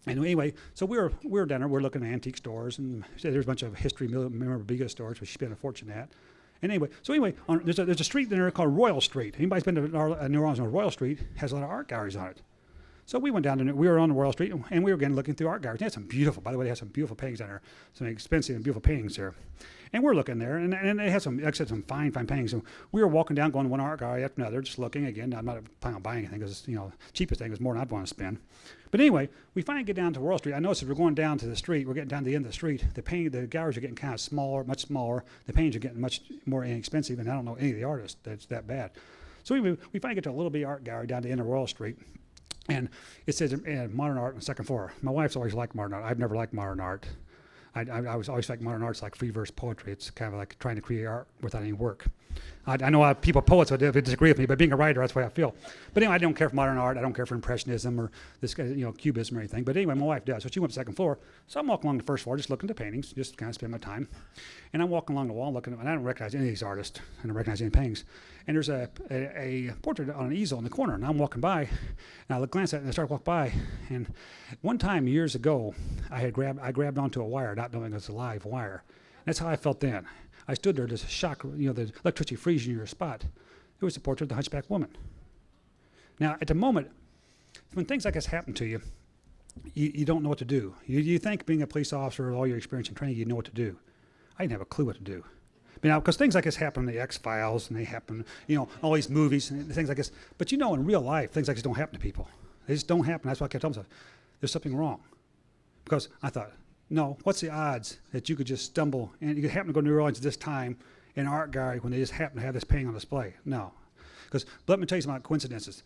And anyway, so we were down there. We're looking at antique stores, and there's a bunch of history memorabilia stores, which she spent a fortune at. And anyway, there's a street there called Royal Street. Anybody's been to New Orleans on Royal Street has a lot of art galleries on it. So we went down there. We were on Royal Street, and we were again looking through art galleries. They had some beautiful, by the way, they had some beautiful paintings down there, some expensive and beautiful paintings there. And we're looking there, and they had some fine paintings. And we were walking down, going to one art gallery after another, just looking. Again, I'm not planning on buying anything because cheapest thing was more than I'd want to spend. But anyway, we finally get down to Royal Street. I noticed as we're going down to the street, we're getting down to the end of the street. The galleries are getting kind of smaller, much smaller. The paintings are getting much more inexpensive, and I don't know any of the artists that's that bad. So we finally get to a little bitty art gallery down to the end of Royal Street. And it says modern art on the second floor. My wife's always liked modern art. I've never liked modern art. I was always like modern art's like free verse poetry. It's kind of like trying to create art without any work. I know a lot of poets would disagree with me, but being a writer, that's the way I feel. But anyway, I don't care for modern art. I don't care for impressionism or this cubism or anything. But anyway, my wife does. So she went to the second floor. So I'm walking along the first floor, just looking at the paintings, just kind of spend my time. And I'm walking along the wall, looking, and I don't recognize any of these artists. I don't recognize any paintings. And there's a portrait on an easel in the corner. And I'm walking by, and I glance at it, and I start to walk by. And one time years ago, I grabbed onto a wire, not knowing it was a live wire. That's how I felt then. I stood there, just shock, the electricity freezing your spot. It was the portrait of the hunchback woman. Now, at the moment, when things like this happen to you, you don't know what to do. You think being a police officer with all your experience and training, you know what to do. I didn't have a clue what to do. Because things like this happen in the X-Files, and they happen, all these movies and things like this. But in real life, things like this don't happen to people. They just don't happen. That's why I kept telling myself, there's something wrong. Because I thought, no, what's the odds that you could just stumble and you could happen to go to New Orleans at this time in an art gallery when they just happen to have this painting on display? No. Because let me tell you something about coincidences.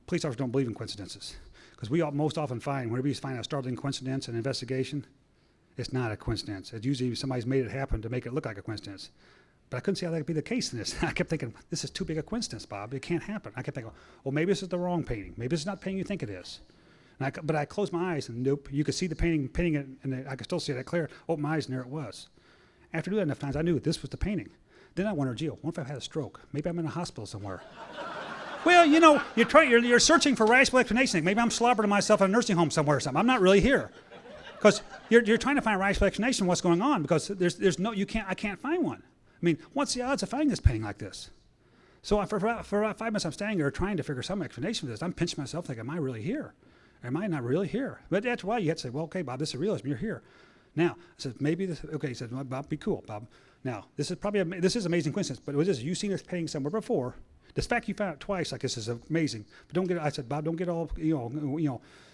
Police officers don't believe in coincidences. Because we most often find, whenever you find a startling coincidence in an investigation, it's not a coincidence. It's usually somebody's made it happen to make it look like a coincidence. But I couldn't see how that could be the case in this. I kept thinking, this is too big a coincidence, Bob. It can't happen. I kept thinking, well, maybe this is the wrong painting. Maybe this is not the painting you think it is. But I closed my eyes, and nope, you could see the painting it, and I could still see it clear. Opened my eyes, and there it was. After doing that enough times, I knew this was the painting. Then I wondered, what if I've had a stroke? Maybe I'm in a hospital somewhere. Well, you're searching for rational explanation. Maybe I'm slobbering myself in a nursing home somewhere or something. I'm not really here. Because you're trying to find a rational explanation of what's going on, because I can't find one. What's the odds of finding this painting like this? So for about 5 minutes, I'm standing there trying to figure some explanation for this. I'm pinching myself thinking, am I really here? Am I not really here? But that's why you have to say, well, okay, Bob, this is realism. You're here. Now, I said, maybe this, okay, he said, well, Bob, be cool, Bob. Now, this is amazing coincidence, but it was this, you've seen this painting somewhere before. The fact you found it twice like this is amazing. But I said, Bob, don't get all,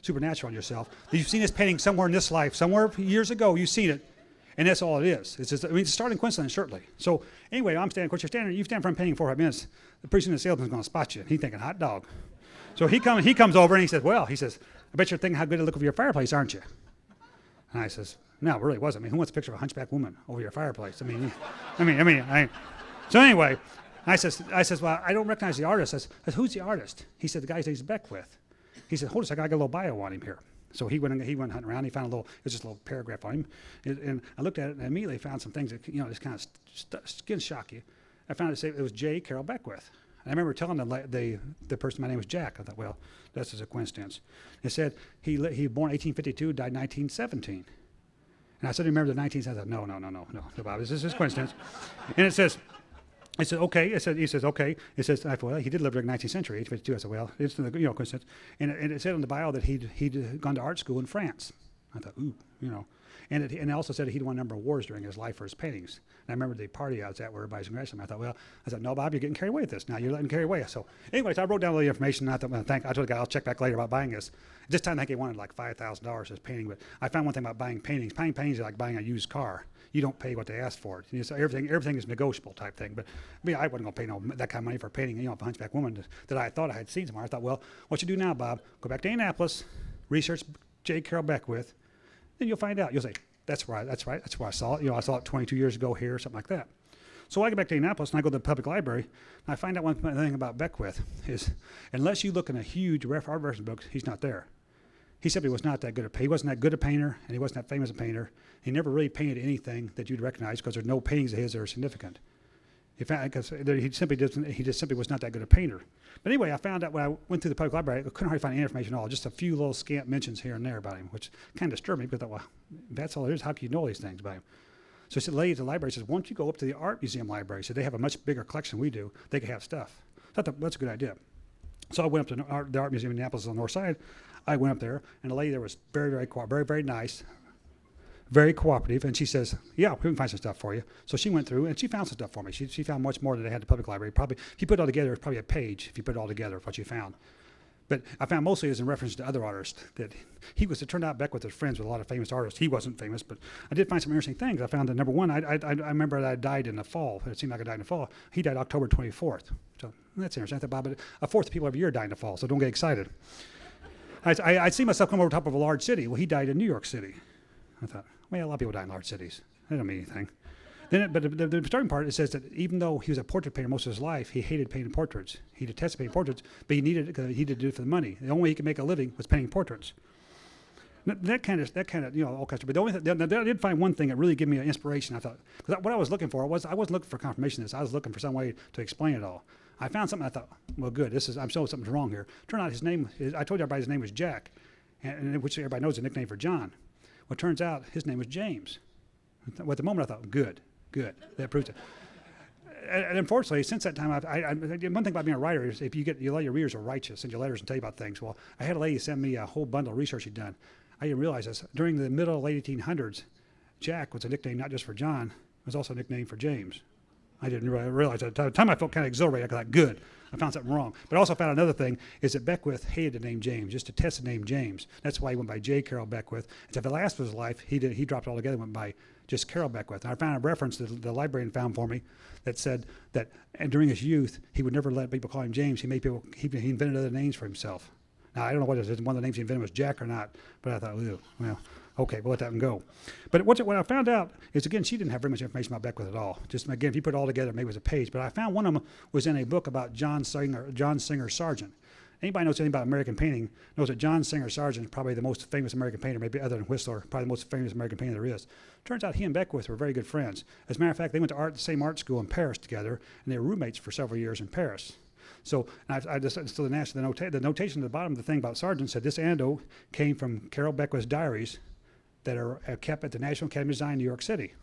supernatural on yourself. You've seen this painting somewhere in this life, somewhere years ago, you've seen it. And that's all it is. It's just, it's a starting coincidence, certainly. So anyway, I'm standing, of course, you stand for a painting 4 or 5 minutes. The person in the salesman's going to spot you. He's thinking, hot dog. So he comes over and he says, I bet you're thinking how good it look over your fireplace, aren't you? And I says, no, it really wasn't. Who wants a picture of a hunchback woman over your fireplace? So anyway, I says, well, I don't recognize the artist. I says, who's the artist? He said, the guy's name's Beckwith. He said, hold on a second, I got a little bio on him here. So he went hunting around. He found it was just a little paragraph on him. And I looked at it and immediately found some things that, just kind of skin shock you. I found it was J. Carol Beckwith. And I remember telling the person my name was Jack. I thought, well, that's just a coincidence. It said he was born 1852, died 1917. And I said, remember the 19th? I thought, no, Bob, this is coincidence. And it says, okay. He says, okay. It says, I thought, well, he did live during the 19th century, 1852. I said, well, it's coincidence. And it said on the bio that he'd gone to art school in France. I thought, ooh, And it also said he'd won a number of wars during his life for his paintings. And I remember the party I was at where everybody's congratulating him. I thought, no, Bob, you're getting carried away with this. Now you're letting carry away. So anyways, I wrote down all the information. And I thought, well, I told the guy I'll check back later about buying this. This time I think he wanted like $5,000 for his painting. But I found one thing about buying paintings. Buying paintings is like buying a used car. You don't pay what they ask for it. So everything is negotiable type thing. But I wasn't going to pay that kind of money for a painting, a hunchback woman that I thought I had seen somewhere. I thought, well, what you do now, Bob, go back to Indianapolis, research J. Carol Beckwith, then you'll find out. You'll say, that's right. That's where I saw it. I saw it 22 years ago here, something like that. So I go back to Indianapolis and I go to the public library and I find out one thing about Beckwith is unless you look in a huge art reference book, he's not there. He simply was not that good he wasn't that good a painter and he wasn't that famous a painter. He never really painted anything that you'd recognize because there's no paintings of his that are significant. Because he just simply was not that good a painter. But anyway, I found out when I went through the public library, I couldn't hardly find any information at all, just a few little scant mentions here and there about him, which kind of disturbed me because I thought, well, that's all there is. How can you know all these things about him? So the lady at the library says, why don't you go up to the art museum library? So they have a much bigger collection than we do. They can have stuff. So I thought, that's a good idea. So I went up to the art museum in Indianapolis on the north side. I went up there, and the lady there was very, very quiet, very, very nice, very cooperative, and she says, yeah, we can find some stuff for you. So she went through, and she found some stuff for me. She found much more than they had at the public library. Probably, if you put it all together, it's probably a page, if you put it all together, of what you found. But I found mostly is in reference to other artists that it turned out Beckwith was friends with a lot of famous artists. He wasn't famous, but I did find some interesting things. I found that number one, I remember that I died in the fall. It seemed like I died in the fall. He died October 24th. So that's interesting. I thought, Bob, but a fourth of people every year die in the fall, so don't get excited. I'd see myself come over top of a large city. Well, he died in New York City. I thought, well, a lot of people die in large cities. That don't mean anything. But the starting part, it says that even though he was a portrait painter most of his life, he hated painting portraits. He detested painting portraits, but he needed it because he did it for the money. The only way he could make a living was painting portraits. That kind of, all kinds of. But the only thing, I did find one thing that really gave me an inspiration. I thought, because what I was looking for I wasn't looking for confirmation of this. I was looking for some way to explain it all. I found something. I thought, well, good. I'm showing something's wrong here. Turned out I told everybody his name was Jack, and which everybody knows is a nickname for John. Well, it turns out his name was James. Well, at the moment, I thought, good. That proves it. And unfortunately, since that time, one thing about being a writer is if you let your readers are righteous, send you letters and tell you about things. Well, I had a lady send me a whole bundle of research she'd done. I didn't realize this. During the middle late 1800s, Jack was a nickname not just for John, it was also a nickname for James. I didn't realize that. At the time, I felt kind of exhilarated. I thought, good. I found something wrong. But I also found another thing is that Beckwith hated the name James, just to test the name James. That's why he went by J. Carol Beckwith. And so for the last of his life, he dropped it all together and went by just Carol Beckwith. And I found a reference that the librarian found for me that said that and during his youth, he would never let people call him James. He invented other names for himself. Now, I don't know whether one of the names he invented was Jack or not, but I thought, well, okay, we'll let that one go. But what I found out is, again, she didn't have very much information about Beckwith at all. Just, again, if you put it all together, maybe it was a page. But I found one of them was in a book about John Singer Sargent. Anybody knows anything about American painting knows that John Singer Sargent is probably the most famous American painter, maybe other than Whistler, probably the most famous American painter there is. Turns out he and Beckwith were very good friends. As a matter of fact, they went to the same art school in Paris together, and they were roommates for several years in Paris. So the notation at the bottom of the thing about Sargent said this anecdote came from Carol Beckwith's diaries that are kept at the National Academy of Design in New York City.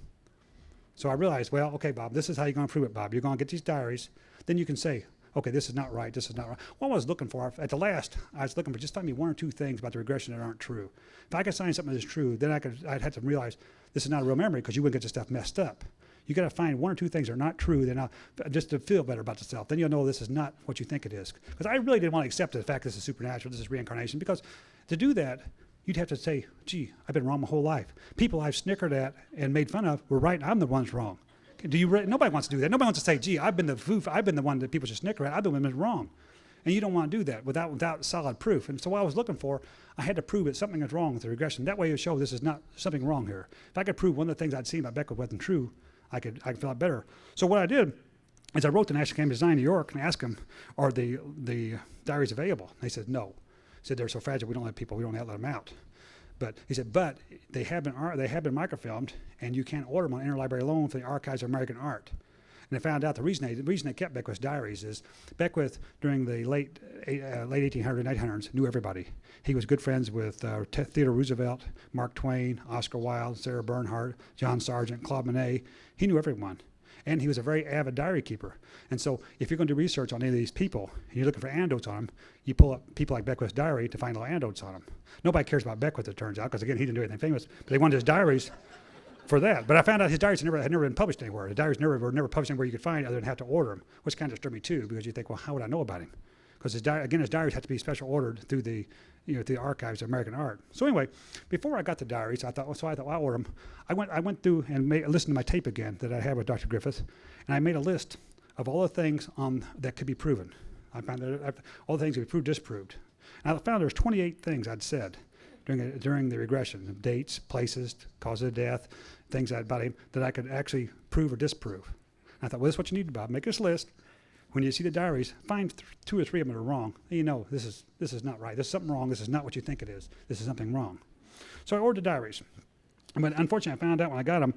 So I realized, well, okay, Bob, this is how you're going to prove it, Bob. You're going to get these diaries. Then you can say, okay, this is not right, this is not right. What I was looking for, at the last, I was looking for just find me one or two things about the regression that aren't true. If I could find something that's true, then I'd have to realize this is not a real memory because you wouldn't get the stuff messed up. You got to find one or two things that are not true, then just to feel better about yourself. Then you'll know this is not what you think it is. Because I really didn't want to accept the fact this is supernatural, this is reincarnation, because to do that, you'd have to say, gee, I've been wrong my whole life. People I've snickered at and made fun of were right, I'm the one's wrong. Nobody wants to do that. Nobody wants to say, gee, I've been the one that people should snicker at. I've been the one that's wrong. And you don't want to do that without solid proof. And so what I was looking for, I had to prove that something is wrong with the regression. That way it would show this is not something wrong here. If I could prove one of the things I'd seen about Beckwith wasn't true, I could feel a lot better. So what I did is I wrote the National Academy of Design in New York and asked them, are the diaries available? And they said, no. He said, they're so fragile, we don't let them out. But he said, but they have been microfilmed, and you can't order them on interlibrary loan for the Archives of American Art. And I found out the reason they kept Beckwith's diaries is Beckwith, during the late 1800s and 1800s, knew everybody. He was good friends with Theodore Roosevelt, Mark Twain, Oscar Wilde, Sarah Bernhardt, John Sargent, Claude Monet. He knew everyone. And he was a very avid diary keeper. And so if you're going to do research on any of these people, and you're looking for anecdotes on them, you pull up people like Beckwith's diary to find little anecdotes on them. Nobody cares about Beckwith, it turns out, because, again, he didn't do anything famous. But they wanted his diaries for that. But I found out his diaries had never been published anywhere. The diaries were never published anywhere you could find other than have to order them, which kind of disturbed me, too, because you think, well, how would I know about him? Because his diaries had to be special ordered through the archives of American art. So anyway, before I got the diaries, I thought I'll order them. I went through and listened to my tape again that I had with Dr. Griffith, and I made a list of all the things that could be proven. I found that all the things that could be proved, disproved. And I found there was 28 things I'd said during the regression, dates, places, cause of death, things about him that I could actually prove or disprove. And I thought, well, this is what you need, Bob. Make this list. When you see the diaries, find 2 or 3 of them that are wrong. And you know, this is not right. There's something wrong. This is not what you think it is. This is something wrong. So I ordered the diaries. But unfortunately, I found out when I got them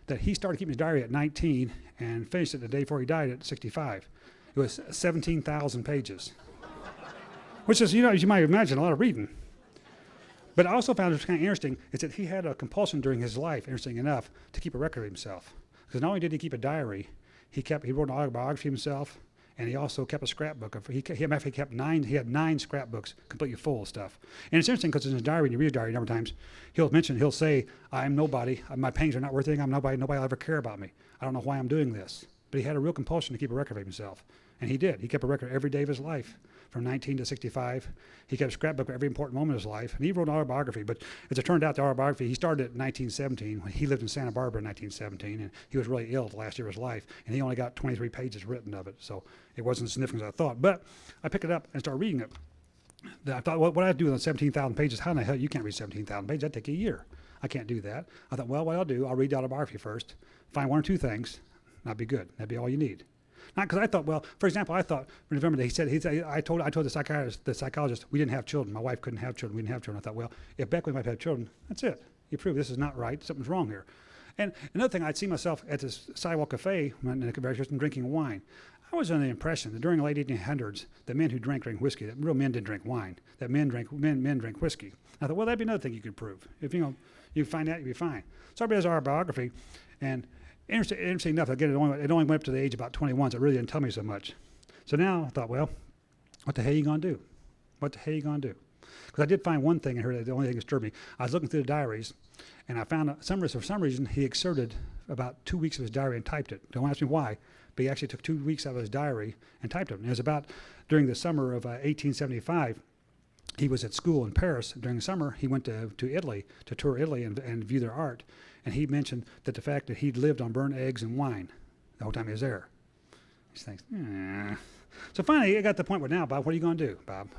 that he started keeping his diary at 19 and finished it the day before he died at 65. It was 17,000 pages, which is, as you might imagine, a lot of reading. But I also found it was kind of interesting is that he had a compulsion during his life, interesting enough, to keep a record of himself. Because not only did he keep a diary, he wrote an autobiography of himself, and he also kept a scrapbook. He had 9 scrapbooks completely full of stuff. And it's interesting because in his diary, when you read his diary a number of times, he'll say, I'm nobody, my paintings are not worth anything, I'm nobody will ever care about me. I don't know why I'm doing this. But he had a real compulsion to keep a record of himself. And he did. He kept a record every day of his life. From 19 to 65. He kept a scrapbook of every important moment of his life. And he wrote an autobiography. But as it turned out, the autobiography, he started it in 1917. When he lived in Santa Barbara in 1917. And he was really ill the last year of his life. And he only got 23 pages written of it. So it wasn't as significant as I thought. But I picked it up and started reading it. Then I thought, what I do with 17,000 pages? How in the hell you can't read 17,000 pages? That'd take a year. I can't do that. I thought, well, what I'll do, I'll read the autobiography first, find 1 or 2 things, and that'd be good. That'd be all you need. Not because I thought, well, for example, I thought, remember, I told the psychologist, we didn't have children. My wife couldn't have children. We didn't have children. I thought, well, if Beckwith might have children, that's it. You prove this is not right. Something's wrong here. And another thing, I'd see myself at this sidewalk cafe in the convention drinking wine. I was under the impression that during the late 1800s, the men who drank whiskey, that real men didn't drink wine, that men drank whiskey. I thought, well, that'd be another thing you could prove. If you find that, you'd be fine. So I read his autobiography, and interesting enough, again, it only went up to the age of about 21, so it really didn't tell me so much. So now I thought, well, what the hell are you going to do? What the hell are you going to do? Because I did find one thing in here that the only thing that disturbed me. I was looking through the diaries, and I found for some reason he excerpted about 2 weeks of his diary and typed it. Don't ask me why, but he actually took 2 weeks out of his diary and typed it. And it was about during the summer of 1875. He was at school in Paris. During the summer, he went to Italy, to tour Italy and view their art. And he mentioned that the fact that he'd lived on burnt eggs and wine the whole time he was there. He thinks, So finally, I got to the point where now, Bob, what are you going to do, Bob?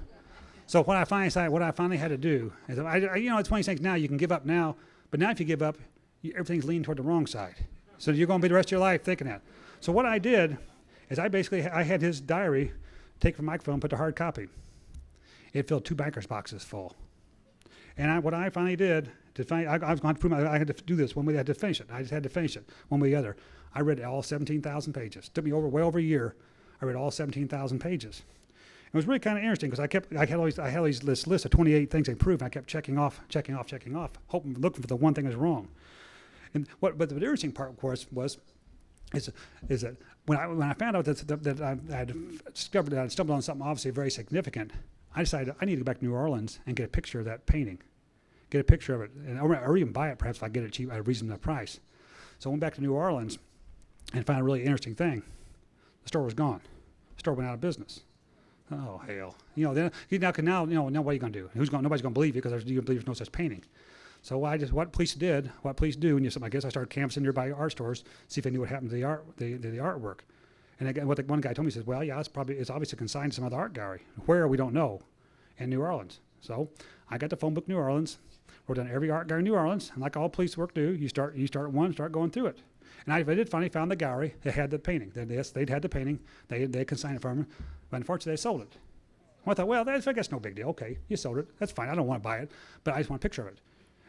So what I finally had to do is, it's one of these things now, you can give up now, but now if you give up, everything's leaning toward the wrong side. So you're going to be the rest of your life thinking that. So what I did is I had his diary, take from the microphone, put the hard copy. It filled 2 banker's boxes full. And what I finally did, I was going to prove I had to do this one way. I had to finish it. I just had to finish it one way or the other. I read all 17,000 pages. It took me way over a year. I read all 17,000 pages. It was really kind of interesting because I had this list of 28 things they proved, and I kept checking off, looking for the one thing that was wrong. But the interesting part, of course, is that when I found out that I had discovered that I had stumbled on something obviously very significant, I decided I need to go back to New Orleans and get a picture of that painting, get a picture of it, or even buy it perhaps if I get it cheap at a reasonable price. So I went back to New Orleans and found a really interesting thing. The store was gone. The store went out of business. Oh hell! Now what are you going to do? Nobody's going to believe you because you believe there's no such painting. So what police do, and I guess I started canvassing nearby art stores, see if they knew what happened to the artwork. And again, one guy told me, he says, well, yeah, it's obviously consigned to some other art gallery. Where, we don't know, in New Orleans. So I got the phone book New Orleans, wrote down every art gallery in New Orleans, and like all police work do, you start at one, start going through it. And I did finally found the gallery that had the painting. They'd had the painting, they consigned it for me, but unfortunately they sold it. I thought, well, I guess no big deal. Okay, you sold it, that's fine, I don't want to buy it, but I just want a picture of it.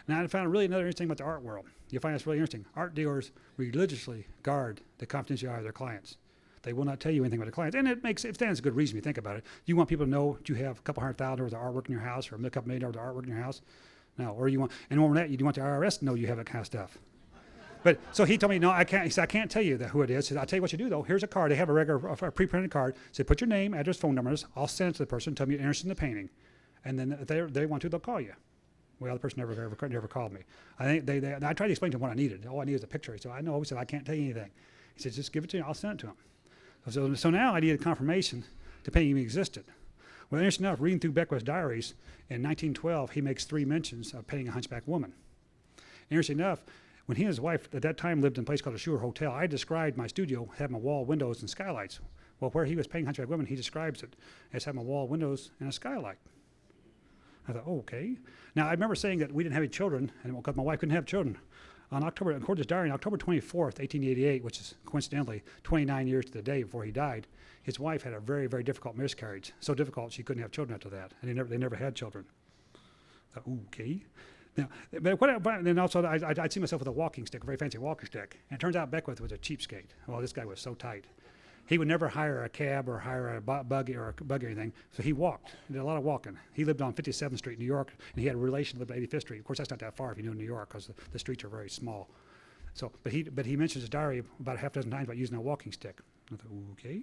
And I found really another interesting thing about the art world. You find this really interesting. Art dealers religiously guard the confidentiality of their clients. They will not tell you anything about the clients. And it stands a good reason if you think about it. You want people to know that you have a couple $100,000 worth of artwork in your house or a couple $1 million worth of artwork in your house? No. Or you want, and more than that, you want the IRS to know you have that kind of stuff. But so he told me, no, I can't. He said, I can't tell you who it is. He said, I'll tell you what you do, though. Here's a card. They have a pre-printed card. Say, put your name, address, phone numbers. I'll send it to the person. Tell me you're interested in the painting. And then if they want to, they'll call you. Well, the person never called me. I think I tried to explain to him what I needed. All I needed was a picture. So I know. He said, I can't tell you anything. He said, just give it to me. I'll send it to him. So now I needed confirmation the painting even existed. Well, interesting enough, reading through Beckwith's diaries, in 1912, he makes 3 mentions of painting a hunchback woman. Interesting enough, when he and his wife at that time lived in a place called the Schuer Hotel, I described my studio having a wall, windows, and skylights. Well, where he was painting hunchback women, he describes it as having a wall, windows, and a skylight. I thought, oh, okay. Now, I remember saying that we didn't have any children, and because my wife couldn't have children. According to his diary, on October 24th, 1888, which is coincidentally 29 years to the day before he died, his wife had a very, very difficult miscarriage. So difficult she couldn't have children after that, and they never had children. I thought, okay. Now, but then also I'd see myself with a walking stick, a very fancy walking stick, and it turns out Beckwith was a cheapskate. Well, this guy was so tight. He would never hire a cab or hire a buggy or anything, so he walked. He did a lot of walking. He lived on 57th Street, New York, and he had a relation that lived at 85th Street. Of course, that's not that far if you know New York, because the streets are very small. So, but he mentions his diary about 6 times about using a walking stick. I thought, okay.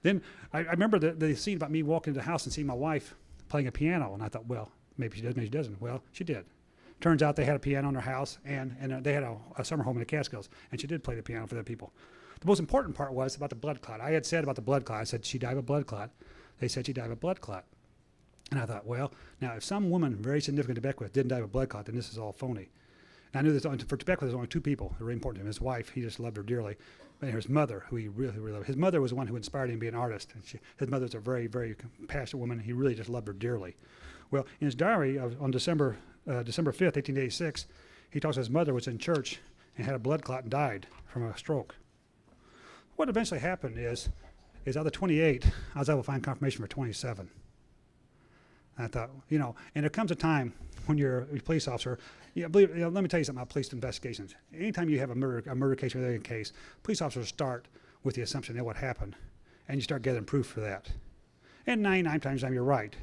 Then I remember the scene about me walking into the house and seeing my wife playing a piano, and I thought, well, maybe she does, maybe she doesn't. Well, she did. Turns out they had a piano in their house, and they had a summer home in the Catskills, and she did play the piano for the people. The most important part was about the blood clot. I had said about the blood clot, I said she died of a blood clot. They said she died of a blood clot. And I thought, well, now if some woman very significant to Beckwith didn't die of a blood clot, then this is all phony. And I knew that for Beckwith, there's only 2 people that were really important to him. His wife, he just loved her dearly. And his mother, who he really, really loved. His mother was the one who inspired him to be an artist. And his mother was a very, very passionate woman. He really just loved her dearly. Well, in his diary on December 5th, 1886, he talks his mother was in church and had a blood clot and died from a stroke. What eventually happened is out of the 28, I was able to find confirmation for 27. I thought, and there comes a time when you're a police officer, let me tell you something about police investigations. Anytime you have a murder case or anything case, police officers start with the assumption that what happened, and you start gathering proof for that. And 99 times you're right.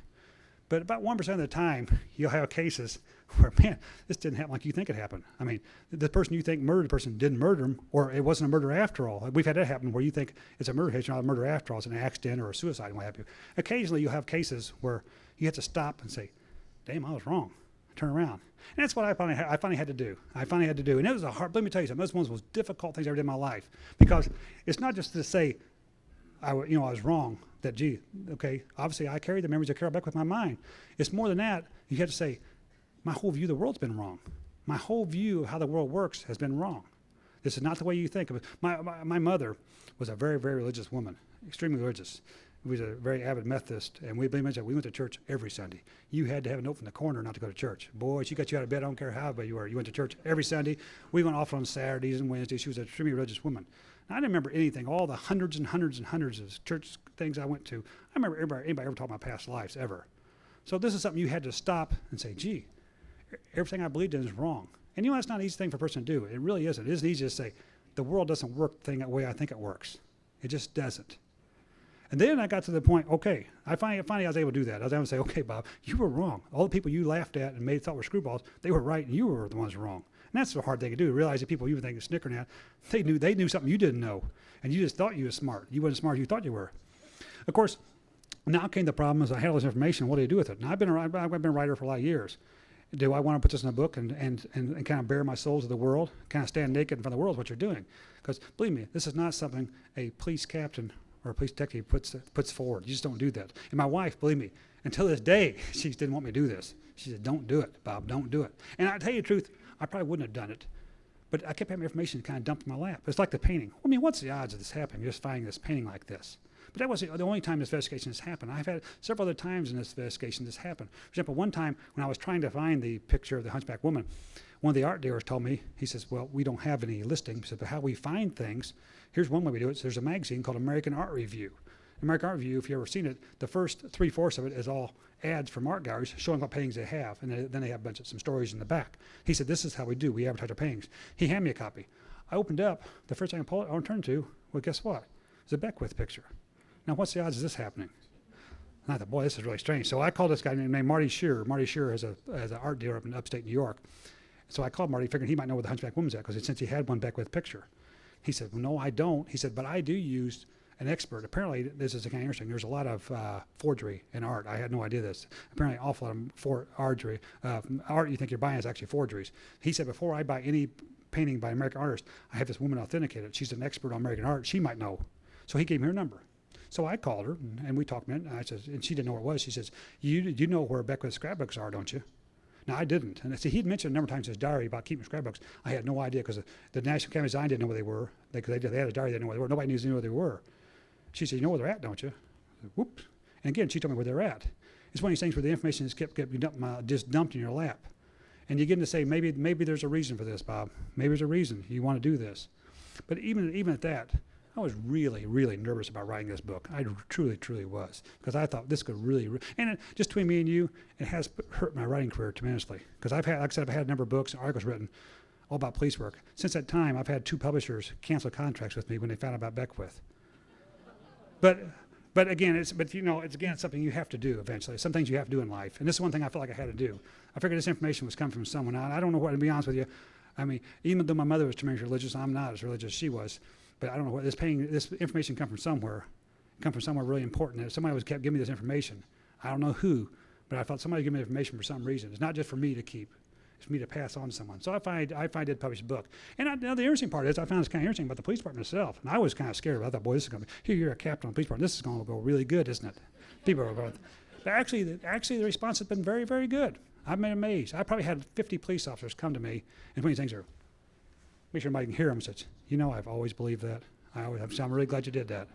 But about 1% of the time, you'll have cases where, man, this didn't happen like you think it happened. I mean, the person you think murdered the person didn't murder him, or it wasn't a murder after all. We've had that happen where you think it's a murder case, not a murder after all. It's an accident or a suicide and what have you. Occasionally, you'll have cases where you have to stop and say, damn, I was wrong. Turn around. And that's what I finally had to do. And it was let me tell you something, that's one of the most difficult things I ever did in my life. Because it's not just to say, I was wrong, that, gee, okay, obviously I carry the memories of Carol Beckwith in my mind. It's more than that. You have to say, my whole view of the world's been wrong. My whole view of how the world works has been wrong. This is not the way you think of it. My mother was a very, very religious woman, extremely religious. We was a very avid Methodist, and we went to church every Sunday. You had to have a note from the corner not to go to church. Boy, she got you out of bed, I don't care how bad you were. You went to church every Sunday. We went off on Saturdays and Wednesdays. She was an extremely religious woman. And I didn't remember anything, all the hundreds and hundreds and hundreds of church things I went to. I remember anybody ever talking about past lives, ever. So this is something you had to stop and say, gee, everything I believed in is wrong. And that's not an easy thing for a person to do. It really isn't. It isn't easy to say, the world doesn't work the way I think it works. It just doesn't. And then I got to the point, okay, I finally was able to do that. I was able to say, okay, Bob, you were wrong. All the people you laughed at and thought were screwballs, they were right and you were the ones wrong. And that's the hard thing to do, realize that people you think are snickering at, they knew something you didn't know. And you just thought you were smart. You weren't smart as you thought you were. Of course, now came the problem is I had all this information. What do you do with it? And I've been a writer for a lot of years. Do I want to put this in a book and kind of bare my soul to the world, kind of stand naked in front of the world is what you're doing? Because believe me, this is not something a police captain or a police detective puts forward. You just don't do that. And my wife, believe me, until this day, she didn't want me to do this. She said, don't do it, Bob, don't do it. And I tell you the truth, I probably wouldn't have done it. But I kept having information kind of dumped in my lap. It's like the painting. I mean, what's the odds of this happening? You're just finding this painting like this. But that wasn't the only time this investigation has happened. I've had several other times in this investigation this happened. For example, one time when I was trying to find the picture of the hunchback woman, one of the art dealers told me, he says, well, we don't have any listing. He said, but how we find things, here's one way we do it. So there's a magazine called American Art Review. American Art Review, if you've ever seen it, the first 3/4 of it is all ads from art galleries showing what paintings they have, and then they have a bunch of some stories in the back. He said, this is how we do. We advertise our paintings. He handed me a copy. I opened up. The first thing I turned to, well, guess what? It's a Beckwith picture. Now, what's the odds of this happening? And I thought, boy, this is really strange. So I called this guy named Marty Shearer. Marty Shearer has an art dealer up in upstate New York. So I called Marty, figuring he might know where the Hunchback Woman's at, because since he had one Beckwith picture. He said, well, no, I don't. He said, but I do use an expert. Apparently, this is kind of interesting. There's a lot of forgery in art. I had no idea this. Apparently, an awful lot of forgery. Art you think you're buying is actually forgeries. He said, before I buy any painting by an American artist, I have this woman authenticated. She's an expert on American art. She might know. So he gave me her number. So I called her, and we talked a minute, and I said, and she didn't know what it was. She says, you know where Beckwith's scrapbooks are, don't you? Now, I didn't. And he'd mentioned a number of times in his diary about keeping scrapbooks. I had no idea, because the National Academy of Design didn't know where they were. They had a diary, they didn't know where they were. Nobody knew where they were. She said, you know where they're at, don't you? I said, whoops. And again, she told me where they're at. It's one of these things where the information is just dumped in your lap. And you get to say, maybe there's a reason for this, Bob. Maybe there's a reason you want to do this. But even at that, I was really, really nervous about writing this book. I truly, truly was. Because I thought this could really, and just between me and you, it has hurt my writing career tremendously. Because like I said, I've had a number of books and articles written all about police work. Since that time, I've had 2 publishers cancel contracts with me when they found out about Beckwith. But again, it's something you have to do eventually. Some things you have to do in life. And this is one thing I felt like I had to do. I figured this information was coming from someone. I don't know what, to be honest with you. I mean, even though my mother was tremendously religious, I'm not as religious as she was. But I don't know what this information come from somewhere. It come from somewhere really important. If somebody kept giving me this information, I don't know who, but I thought somebody gave me the information for some reason. It's not just for me to keep. It's for me to pass on to someone. So I did publish a book. And now the interesting part is I found this kind of interesting about the police department itself. And I was kind of scared. I thought, boy, this is going to be, here you're a captain on the police department. This is going to go really good, isn't it? People are going, but actually the response has been very, very good. I've been amazed. I probably had 50 police officers come to me, and one of these things are, make sure everybody can hear them, and says, I've always believed that. I'm really glad you did that.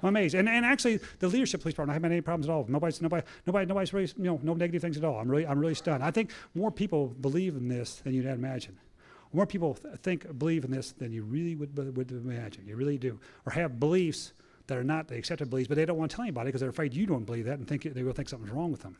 I'm amazed. And actually, the leadership police department, I haven't had any problems at all. Nobody's really, no negative things at all. I'm really stunned. I think more people believe in this than you'd imagine. More people believe in this than you really would imagine. You really do. Or have beliefs that are not the accepted beliefs, but they don't want to tell anybody because they're afraid you don't believe that and they will think something's wrong with them.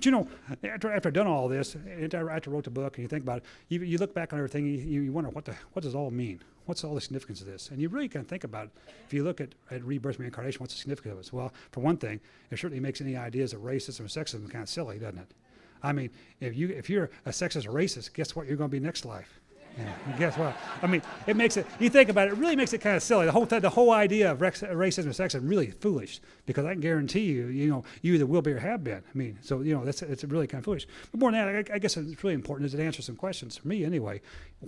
But after I've done all this, after I wrote the book and you think about it, you look back on everything, you wonder, what does it all mean? What's all the significance of this? And you really can think about, if you look at rebirth and reincarnation, what's the significance of it? Well, for one thing, it certainly makes any ideas of racism and sexism kind of silly, doesn't it? I mean, if you're a sexist or racist, guess what you're going to be next life? Yeah, and guess what? I mean, it makes it, you think about it, it really makes it kind of silly. The whole idea of racism and sexism is really foolish, because I can guarantee you, you either will be or have been. I mean, so, it's really kind of foolish. But more than that, I guess it's really important is it answers some questions. For me, anyway,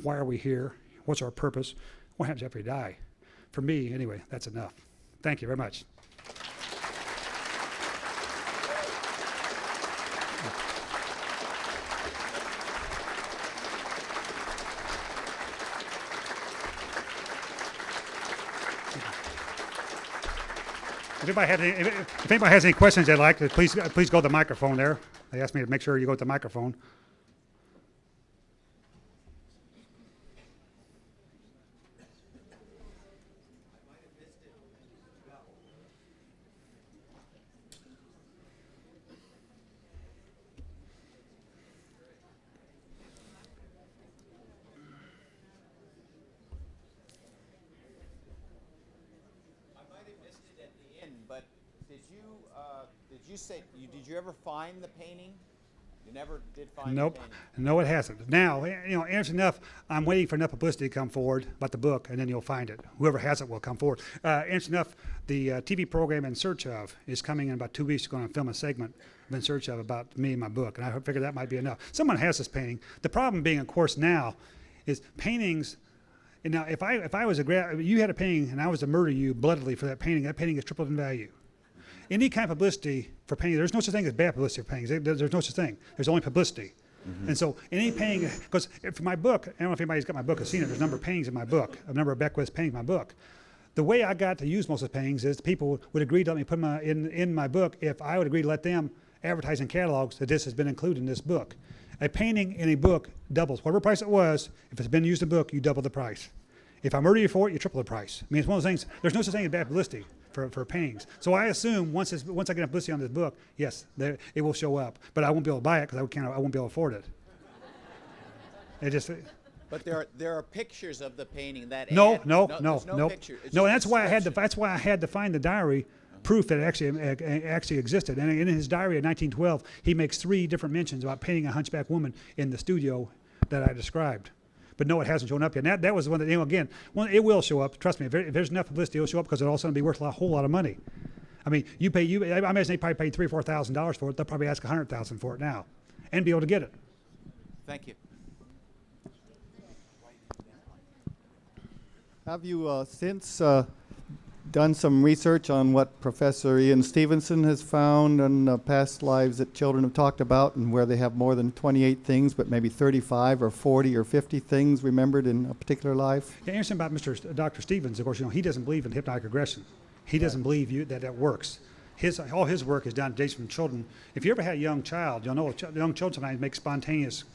why are we here? What's our purpose? What happens after we die? For me, anyway, that's enough. Thank you very much. If anybody has any questions they'd like, please go to the microphone there. They asked me to make sure you go to the microphone. Did you ever find the painting? You never did find Nope. the painting? No, it hasn't. Now, interesting enough, I'm waiting for enough publicity to come forward about the book, and then you'll find it. Whoever has it will come forward. Interesting enough, the TV program In Search Of is coming in about 2 weeks. Going to film a segment of In Search Of about me and my book, and I figured that might be enough. Someone has this painting. The problem being, of course, now is paintings. And now, if I was you had a painting, and I was to murder you bloodily for that painting is tripled in value. Any kind of publicity for painting, there's no such thing as bad publicity for paintings. There's no such thing. There's only publicity. Mm-hmm. And so any painting, because for my book, I don't know if anybody's got my book, has seen it, there's a number of paintings in my book, a number of Beckwith's paintings in my book. The way I got to use most of the paintings is people would agree to let me put them in my book if I would agree to let them advertise in catalogs that this has been included in this book. A painting in a book doubles. Whatever price it was, if it's been used in a book, you double the price. If I murder you for it, you triple the price. I mean, it's one of those things, there's no such thing as bad publicity for paintings. So I assume once I get enough publicity on this book, yes, it will show up. But I won't be able to buy it because I won't be able to afford it. It just. But there are pictures of the painting that No. there's no picture. It's No, just that's why I had to. description. That's why I had to find the diary proof that it actually existed. And in his diary in 1912, he makes 3 different mentions about painting a hunchback woman in the studio that I described. But no, it hasn't shown up yet. And that was the one that, again, it will show up. Trust me, if there's enough publicity, it'll show up because it'll all of a sudden be worth a whole lot of money. I mean, I imagine they probably paid $3,000 or $4,000 for it. They'll probably ask $100,000 for it now, and be able to get it. Thank you. Have you since done some research on what Professor Ian Stevenson has found on past lives that children have talked about, and where they have more than 28 things, but maybe 35 or 40 or 50 things remembered in a particular life? Yeah, interesting about Dr. Stevens, of course, he doesn't believe in hypnotic regression. He doesn't believe that works. All his work is done based from children. If you ever had a young child, you'll know young children sometimes make spontaneous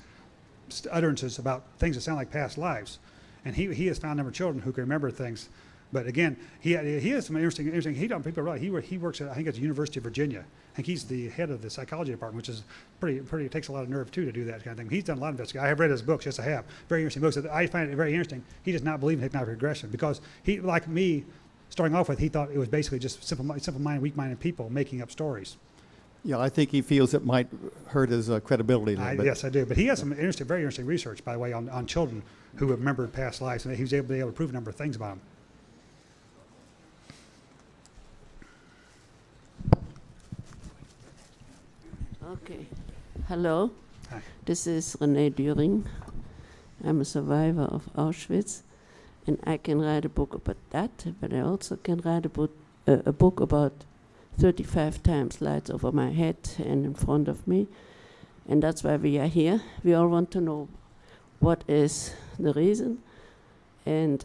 utterances about things that sound like past lives. And he has found a number of children who can remember things. But again, he has some interesting. People realize he works at, I think, at the University of Virginia. I think he's the head of the psychology department, which is pretty. It takes a lot of nerve too to do that kind of thing. He's done a lot of investigation. I have read his books. Yes, I have. Very interesting books. I find it very interesting. He does not believe in hypnotic regression because he, like me, starting off with, he thought it was basically just simple-minded, weak-minded people making up stories. Yeah, I think he feels it might hurt his credibility a little bit. Yes, I do. But he has some very interesting research, by the way, on children who have remembered past lives, and he was able to prove a number of things about them. Okay. Hello. Hi. This is Renee Düring. I'm a survivor of Auschwitz, and I can write a book about that, but I also can write a book about 35 times lights over my head and in front of me, and that's why we are here. We all want to know what is the reason, and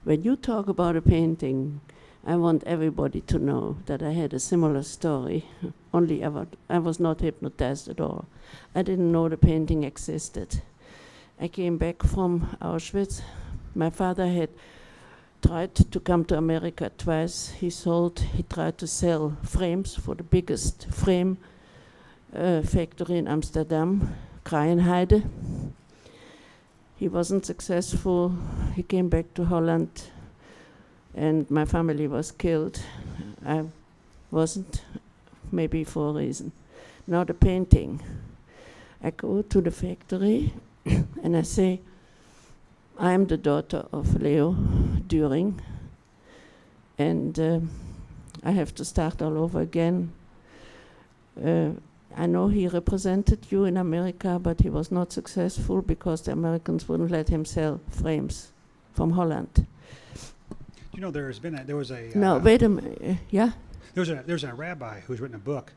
when you talk about a painting, I want everybody to know that I had a similar story, only I was not hypnotized at all. I didn't know the painting existed. I came back from Auschwitz. My father had tried to come to America twice. He tried to sell frames for the biggest frame factory in Amsterdam, Kraaienheide. He wasn't successful. He came back to Holland, and my family was killed. I wasn't, maybe for a reason. Now the painting. I go to the factory and I say, I'm the daughter of Leo Düring, and I have to start all over again. I know he represented you in America, but he was not successful because the Americans wouldn't let him sell frames from Holland. You know, there was a. No, wait a minute. Yeah? There's a rabbi who's written a book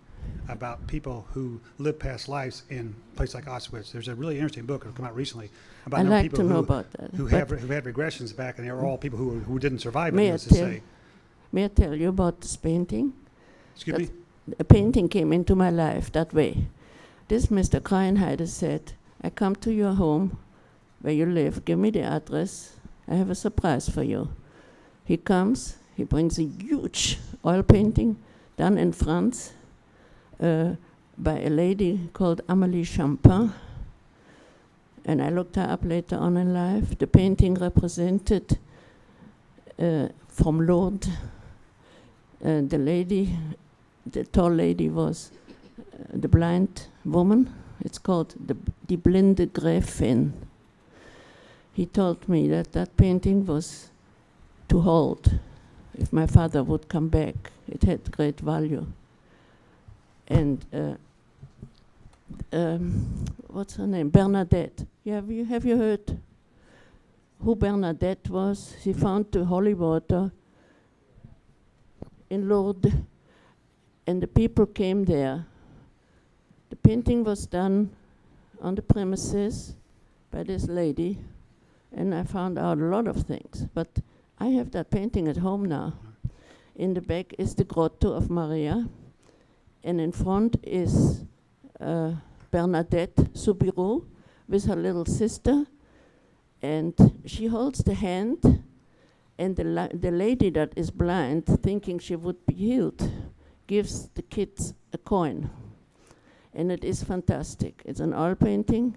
about people who live past lives in places like Auschwitz. There's a really interesting book that came out recently about I'd like people to know about that. who had regressions back, and they were all people who didn't survive. May I tell you about this painting? Excuse me? A painting came into my life that way. This Mr. Kraaienheide said, I come to your home where you live, give me the address, I have a surprise for you. He comes, he brings a huge oil painting done in France by a lady called Amélie Champin. And I looked her up later on in life. The painting represented from Lourdes, the tall lady was the blind woman. It's called Die blinde Gräfin. He told me that painting was to hold. If my father would come back, it had great value. And what's her name? Bernadette. Have you heard who Bernadette was? She found the holy water in Lourdes, and the people came there. The painting was done on the premises by this lady, and I found out a lot of things. But I have that painting at home now. In the back is the Grotto of Maria, and in front is Bernadette Soubirous with her little sister, and she holds the hand, And the lady that is blind, thinking she would be healed, gives the kids a coin. And it is fantastic. It's an oil painting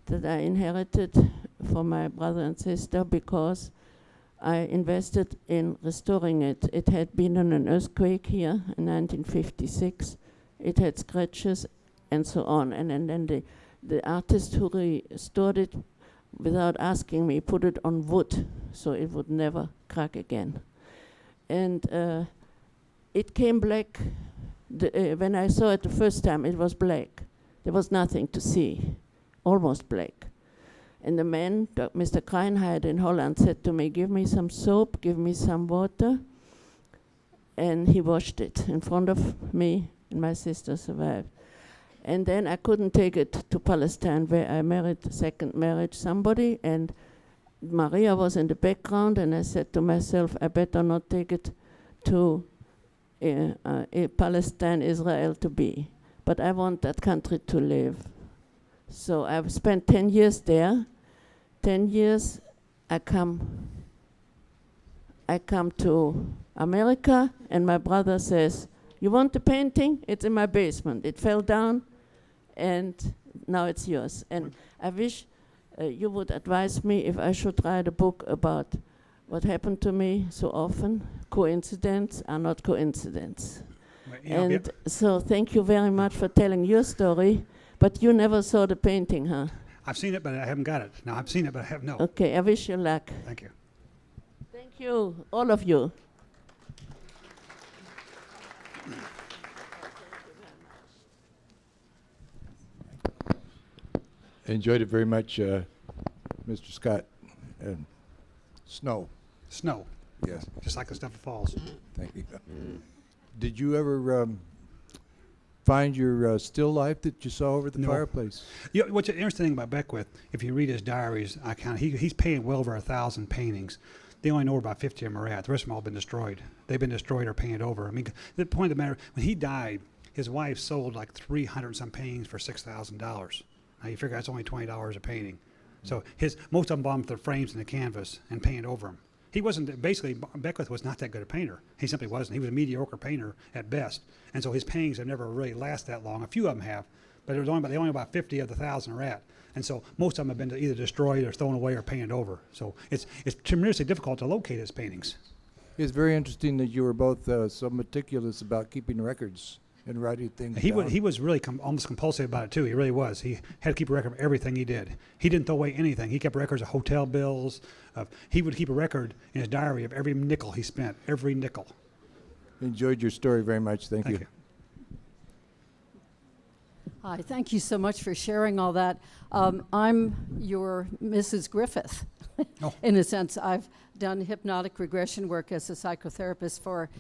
that I inherited from my brother and sister because I invested in restoring it. It had been in an earthquake here in 1956. It had scratches and so on. And then the artist who restored it, without asking me, put it on wood so it would never crack again. And it came black. When I saw it the first time, it was black. There was nothing to see, almost black. And the man, Mr. Kreinheid in Holland, said to me, give me some soap, give me some water. And he washed it in front of me, and my sister survived. And then I couldn't take it to Palestine, where I married, second marriage, somebody, and Maria was in the background, and I said to myself, I better not take it to Palestine, Israel to be. But I want that country to live. So I've spent 10 years there. 10 years, I come to America, and my brother says, you want the painting? It's in my basement. It fell down, and now it's yours. And I wish you would advise me if I should write a book about what happened to me so often. Coincidences are not coincidence. And so thank you very much for telling your story, but you never saw the painting, huh? I've seen it, but I haven't got it. No, I've seen it, but I have no. Okay, I wish you luck. Thank you. Thank you, all of you. Enjoyed it very much, Mr. Scott. And snow. Snow, Yes, just like the stuff that falls. thank you. Did you ever find your still life that you saw over the No. fireplace? You know, what's interesting thing about Beckwith, if you read his diaries, he's paying well over 1,000 paintings. They only know where about 50 of them are at. The rest of them all been destroyed. They've been destroyed or painted over. I mean, the point of the matter, when he died, his wife sold like 300 some paintings for $6,000. Now you figure that's only $20 a painting. So most of them bought the frames and the canvas and painted over them. He wasn't, basically, Beckwith was not that good a painter. He simply wasn't. He was a mediocre painter at best. And so his paintings have never really lasted that long. A few of them have, but they only about 50 of the 1,000 are at. And so most of them have been either destroyed or thrown away or painted over. So it's tremendously difficult to locate his paintings. It's very interesting that you were both so meticulous about keeping records and writing things down. He was really almost compulsive about it too. He really was. He had to keep a record of everything he did. He didn't throw away anything. He kept records of hotel bills. He would keep a record in his diary of every nickel he spent, every nickel. Enjoyed your story very much. Thank you. Hi, thank you so much for sharing all that. I'm your Mrs. Griffith. Oh. In a sense, I've done hypnotic regression work as a psychotherapist for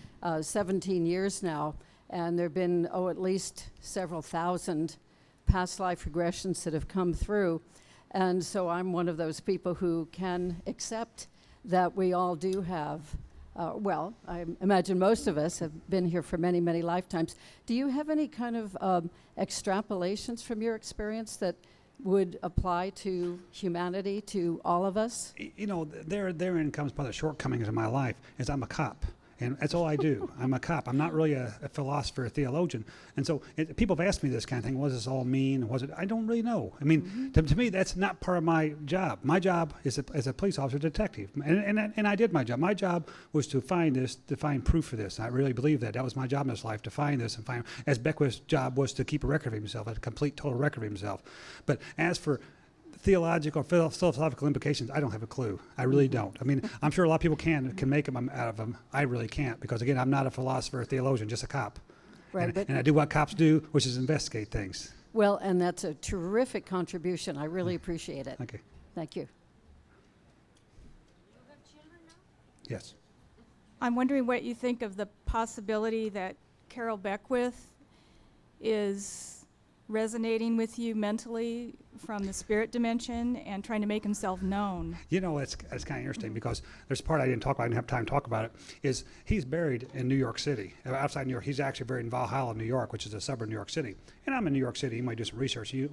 17 years now, and there have been, at least several thousand past life regressions that have come through. And so I'm one of those people who can accept that we all do have, I imagine most of us have been here for many, many lifetimes. Do you have any kind of extrapolations from your experience that would apply to humanity, to all of us? You know, therein comes part of the shortcomings of my life, is I'm a cop. And that's all I do. I'm a cop. I'm not really a philosopher or theologian. And so people have asked me this kind of thing. What does this all mean? I don't really know. I mean, to me, that's not part of my job. My job is as a police officer, detective. And I did my job. My job was to find proof for this. I really believe that. That was my job in this life, to find this and find, as Beckwith's job was to keep a record of himself, a complete, total record of himself. But as for theological, philosophical implications, I don't have a clue. I really don't. I mean, I'm sure a lot of people can make them out of them. I really can't, because again, I'm not a philosopher or theologian, just a cop. Right, And I do what cops do, which is investigate things. Well, and that's a terrific contribution. I really appreciate it. Okay. Thank you. Yes. I'm wondering what you think of the possibility that Carol Beckwith is resonating with you mentally from the spirit dimension and trying to make himself known. You know, it's kind of interesting, because there's a part I didn't talk about, I didn't have time to talk about it, is he's buried in New York City, outside New York. He's actually buried in Valhalla, New York, which is a suburb of New York City. And I'm in New York City. You might do some research. You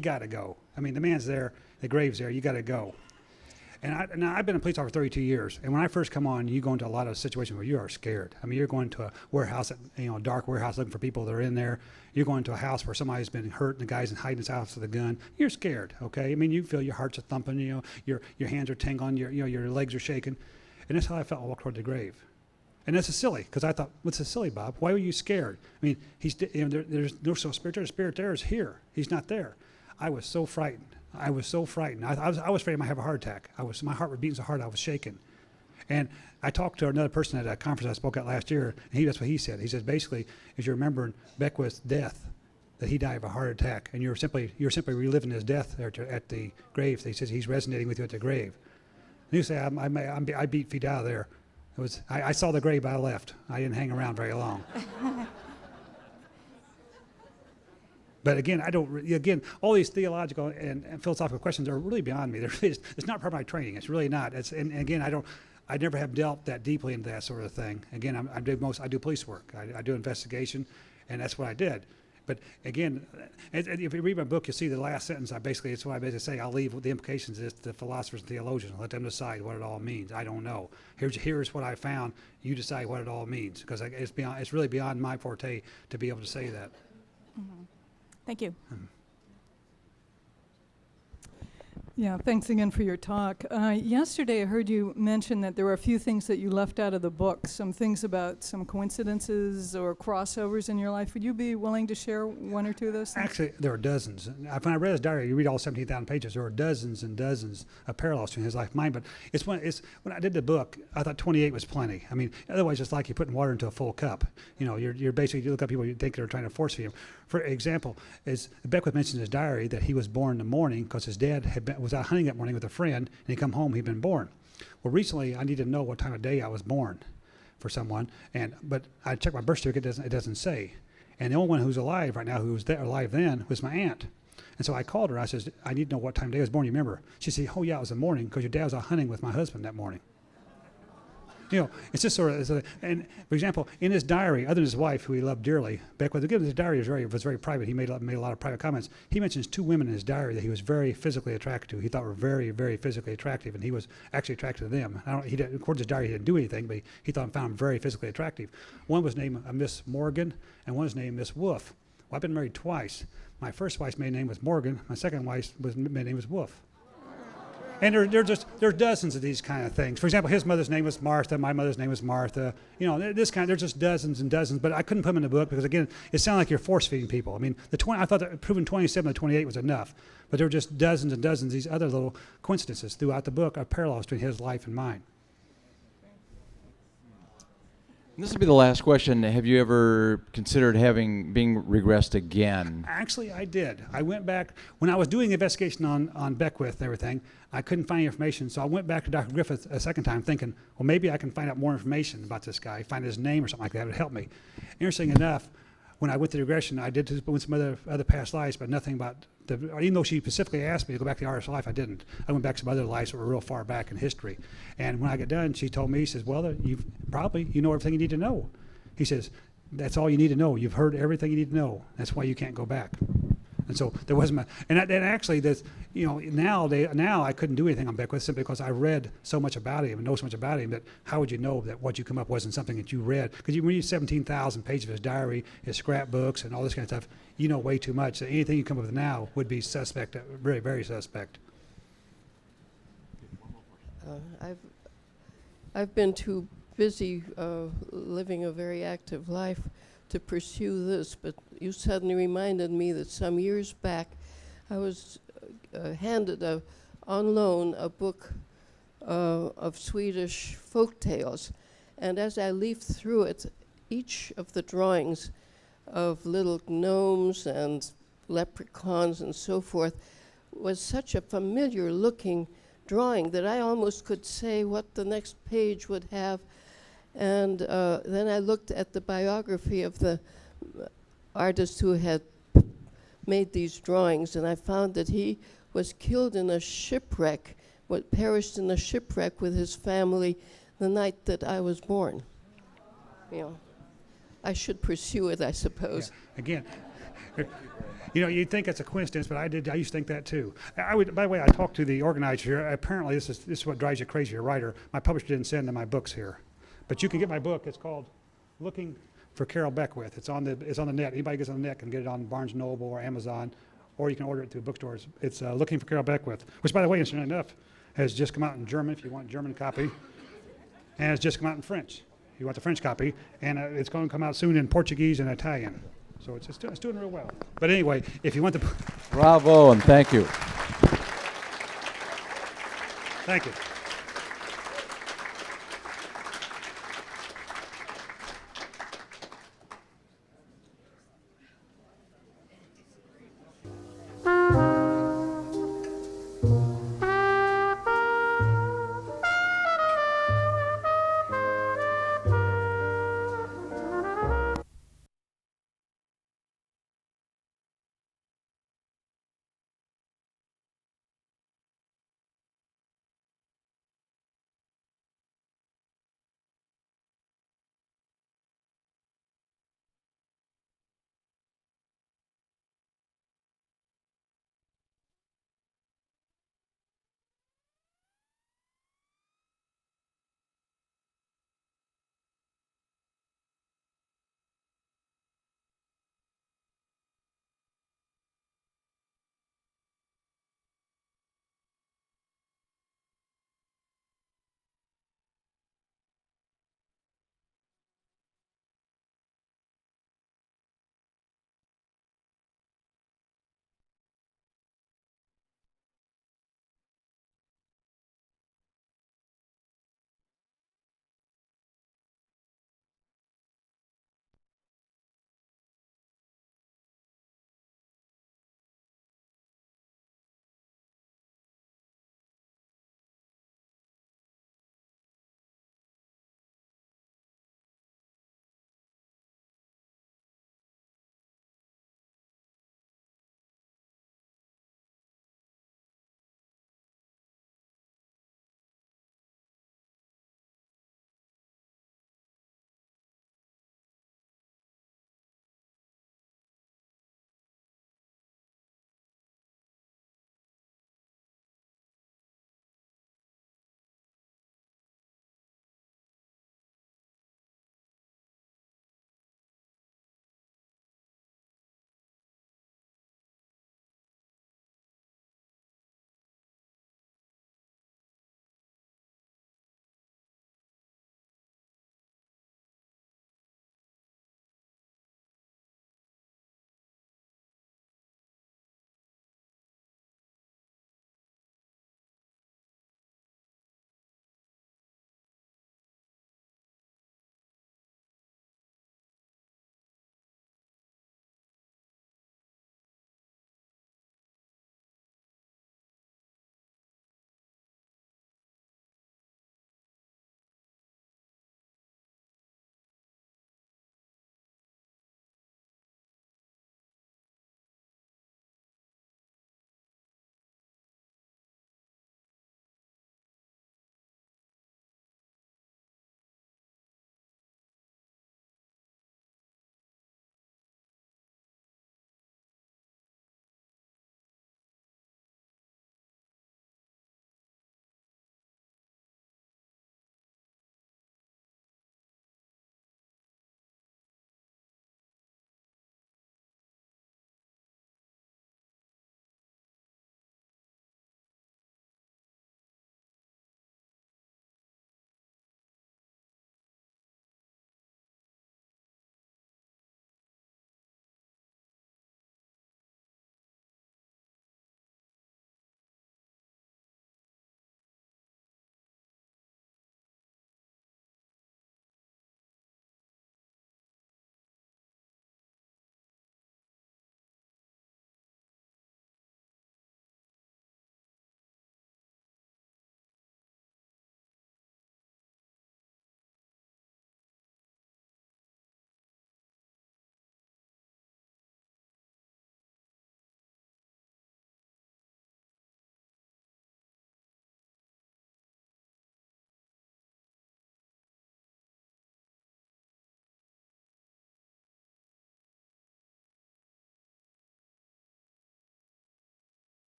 got to go. I mean, the man's there, the grave's there, you got to go. And I've been a police officer for 32 years. And when I first come on, you go into a lot of situations where you are scared. I mean, you're going to a warehouse, a dark warehouse looking for people that are in there. You're going to a house where somebody's been hurt and the guy's hiding his house with a gun. You're scared, okay? I mean, you feel your heart's a thumping, your hands are tingling, your legs are shaking. And that's how I felt when I walked toward the grave. And this is silly, because I thought, what's so silly, Bob? Why were you scared? I mean, there's no spirit there. The spirit there is here. He's not there. I was so frightened. I was afraid I might have a heart attack. My heart was beating so hard I was shaking. And I talked to another person at a conference I spoke at last year, and that's what he said. He says, basically, as you're remembering Beckwith's death, that he died of a heart attack, and you're simply reliving his death there at the grave. He says he's resonating with you at the grave. And you say, I beat feet out of there. I saw the grave, but I left. I didn't hang around very long. But again, all these theological and philosophical questions are really beyond me. It's not part of my training. It's really not. And again, I never have delved that deeply into that sort of thing. Again, I do police work. I do investigation, and that's what I did. But again, if you read my book, you'll see the last sentence. It's what I basically say. I'll leave the implications to the philosophers and theologians. Let them decide what it all means. I don't know. Here's what I found. You decide what it all means, because it's really beyond my forte to be able to say that. Mm-hmm. Thank you. Yeah, thanks again for your talk. Yesterday I heard you mention that there were a few things that you left out of the book, some things about some coincidences or crossovers in your life. Would you be willing to share one or two of those things? Actually, there were dozens. When I read his diary, you read all 17,000 pages, there were dozens and dozens of parallels between his life and mine. But when I did the book, I thought 28 was plenty. I mean, otherwise it's like you're putting water into a full cup. You're basically, you look at people you think they're trying to force feed him. For example, as Beckwith mentioned in his diary that he was born in the morning because his dad was out hunting that morning with a friend, and he come home, he'd been born. Well, recently I needed to know what time of day I was born for someone, but I checked my birth certificate, it doesn't say. And the only one who's alive right now, who was alive then, was my aunt. And so I called her, I said, I need to know what time of day I was born, you remember? She said, oh yeah, it was the morning, because your dad was out hunting with my husband that morning. It's just sort of, and for example, in his diary, other than his wife, who he loved dearly, Beckwith, again, his diary was very private. He made a lot of private comments. He mentions two women in his diary that he was very physically attracted to. He thought were very, very physically attractive, and he was actually attracted to them. According to his diary, he didn't do anything, but he thought and found them very physically attractive. One was named Miss Morgan, and one was named Miss Wolf. Well, I've been married twice. My first wife's maiden name was Morgan. My second wife's maiden name was Wolf. And there's dozens of these kind of things. For example, his mother's name was Martha. My mother's name was Martha. There's just dozens and dozens. But I couldn't put them in the book because, again, it sounded like you're force feeding people. I mean, I thought that proving 27 to 28 was enough. But there were just dozens and dozens of these other little coincidences throughout the book of parallels between his life and mine. And this will be the last question. Have you ever considered being regressed again? Actually, I did. I went back. When I was doing the investigation on Beckwith and everything, I couldn't find any information. So I went back to Dr. Griffith a second time thinking, well, maybe I can find out more information about this guy, find his name or something like that. It would help me. Interesting enough, when I went to regression, I did with some other past lives, but nothing about even though she specifically asked me to go back to the artist's life, I didn't. I went back to some other lives that were real far back in history. And when I got done, she told me, she says, well, you know everything you need to know. He says, that's all you need to know. You've heard everything you need to know. That's why you can't go back. And so there wasn't, now I couldn't do anything on Beckwith simply because I read so much about him and know so much about him that how would you know that what you come up wasn't something that you read? Because you read 17,000 pages of his diary, his scrapbooks, and all this kind of stuff. You know way too much. So anything you come up with now would be suspect, very, very suspect. I've been too busy living a very active life to pursue this, but you suddenly reminded me that some years back I was handed on loan a book of Swedish folk tales, and as I leafed through it, each of the drawings of little gnomes and leprechauns and so forth was such a familiar looking drawing that I almost could say what the next page would have. And then I looked at the biography of the artist who had made these drawings, and I found that he was killed in a shipwreck, perished in a shipwreck with his family the night that I was born. You know. I should pursue it, I suppose. Yeah. Again, you know, you'd think it's a coincidence, but I used to think that too. By the way, I talked to the organizer here. Apparently, this is what drives you crazy, a writer. My publisher didn't send them my books here, but you can get my book. It's called Looking for Carol Beckwith. It's on the net. Anybody gets on the net can get it on Barnes & Noble or Amazon, or you can order it through bookstores. It's Looking for Carol Beckwith, which, by the way, interestingly enough, has just come out in German if you want a German copy, and it's just come out in French. You want the French copy, and it's going to come out soon in Portuguese and Italian. So it's doing real well. But anyway, if you want the... Bravo, and thank you. Thank you.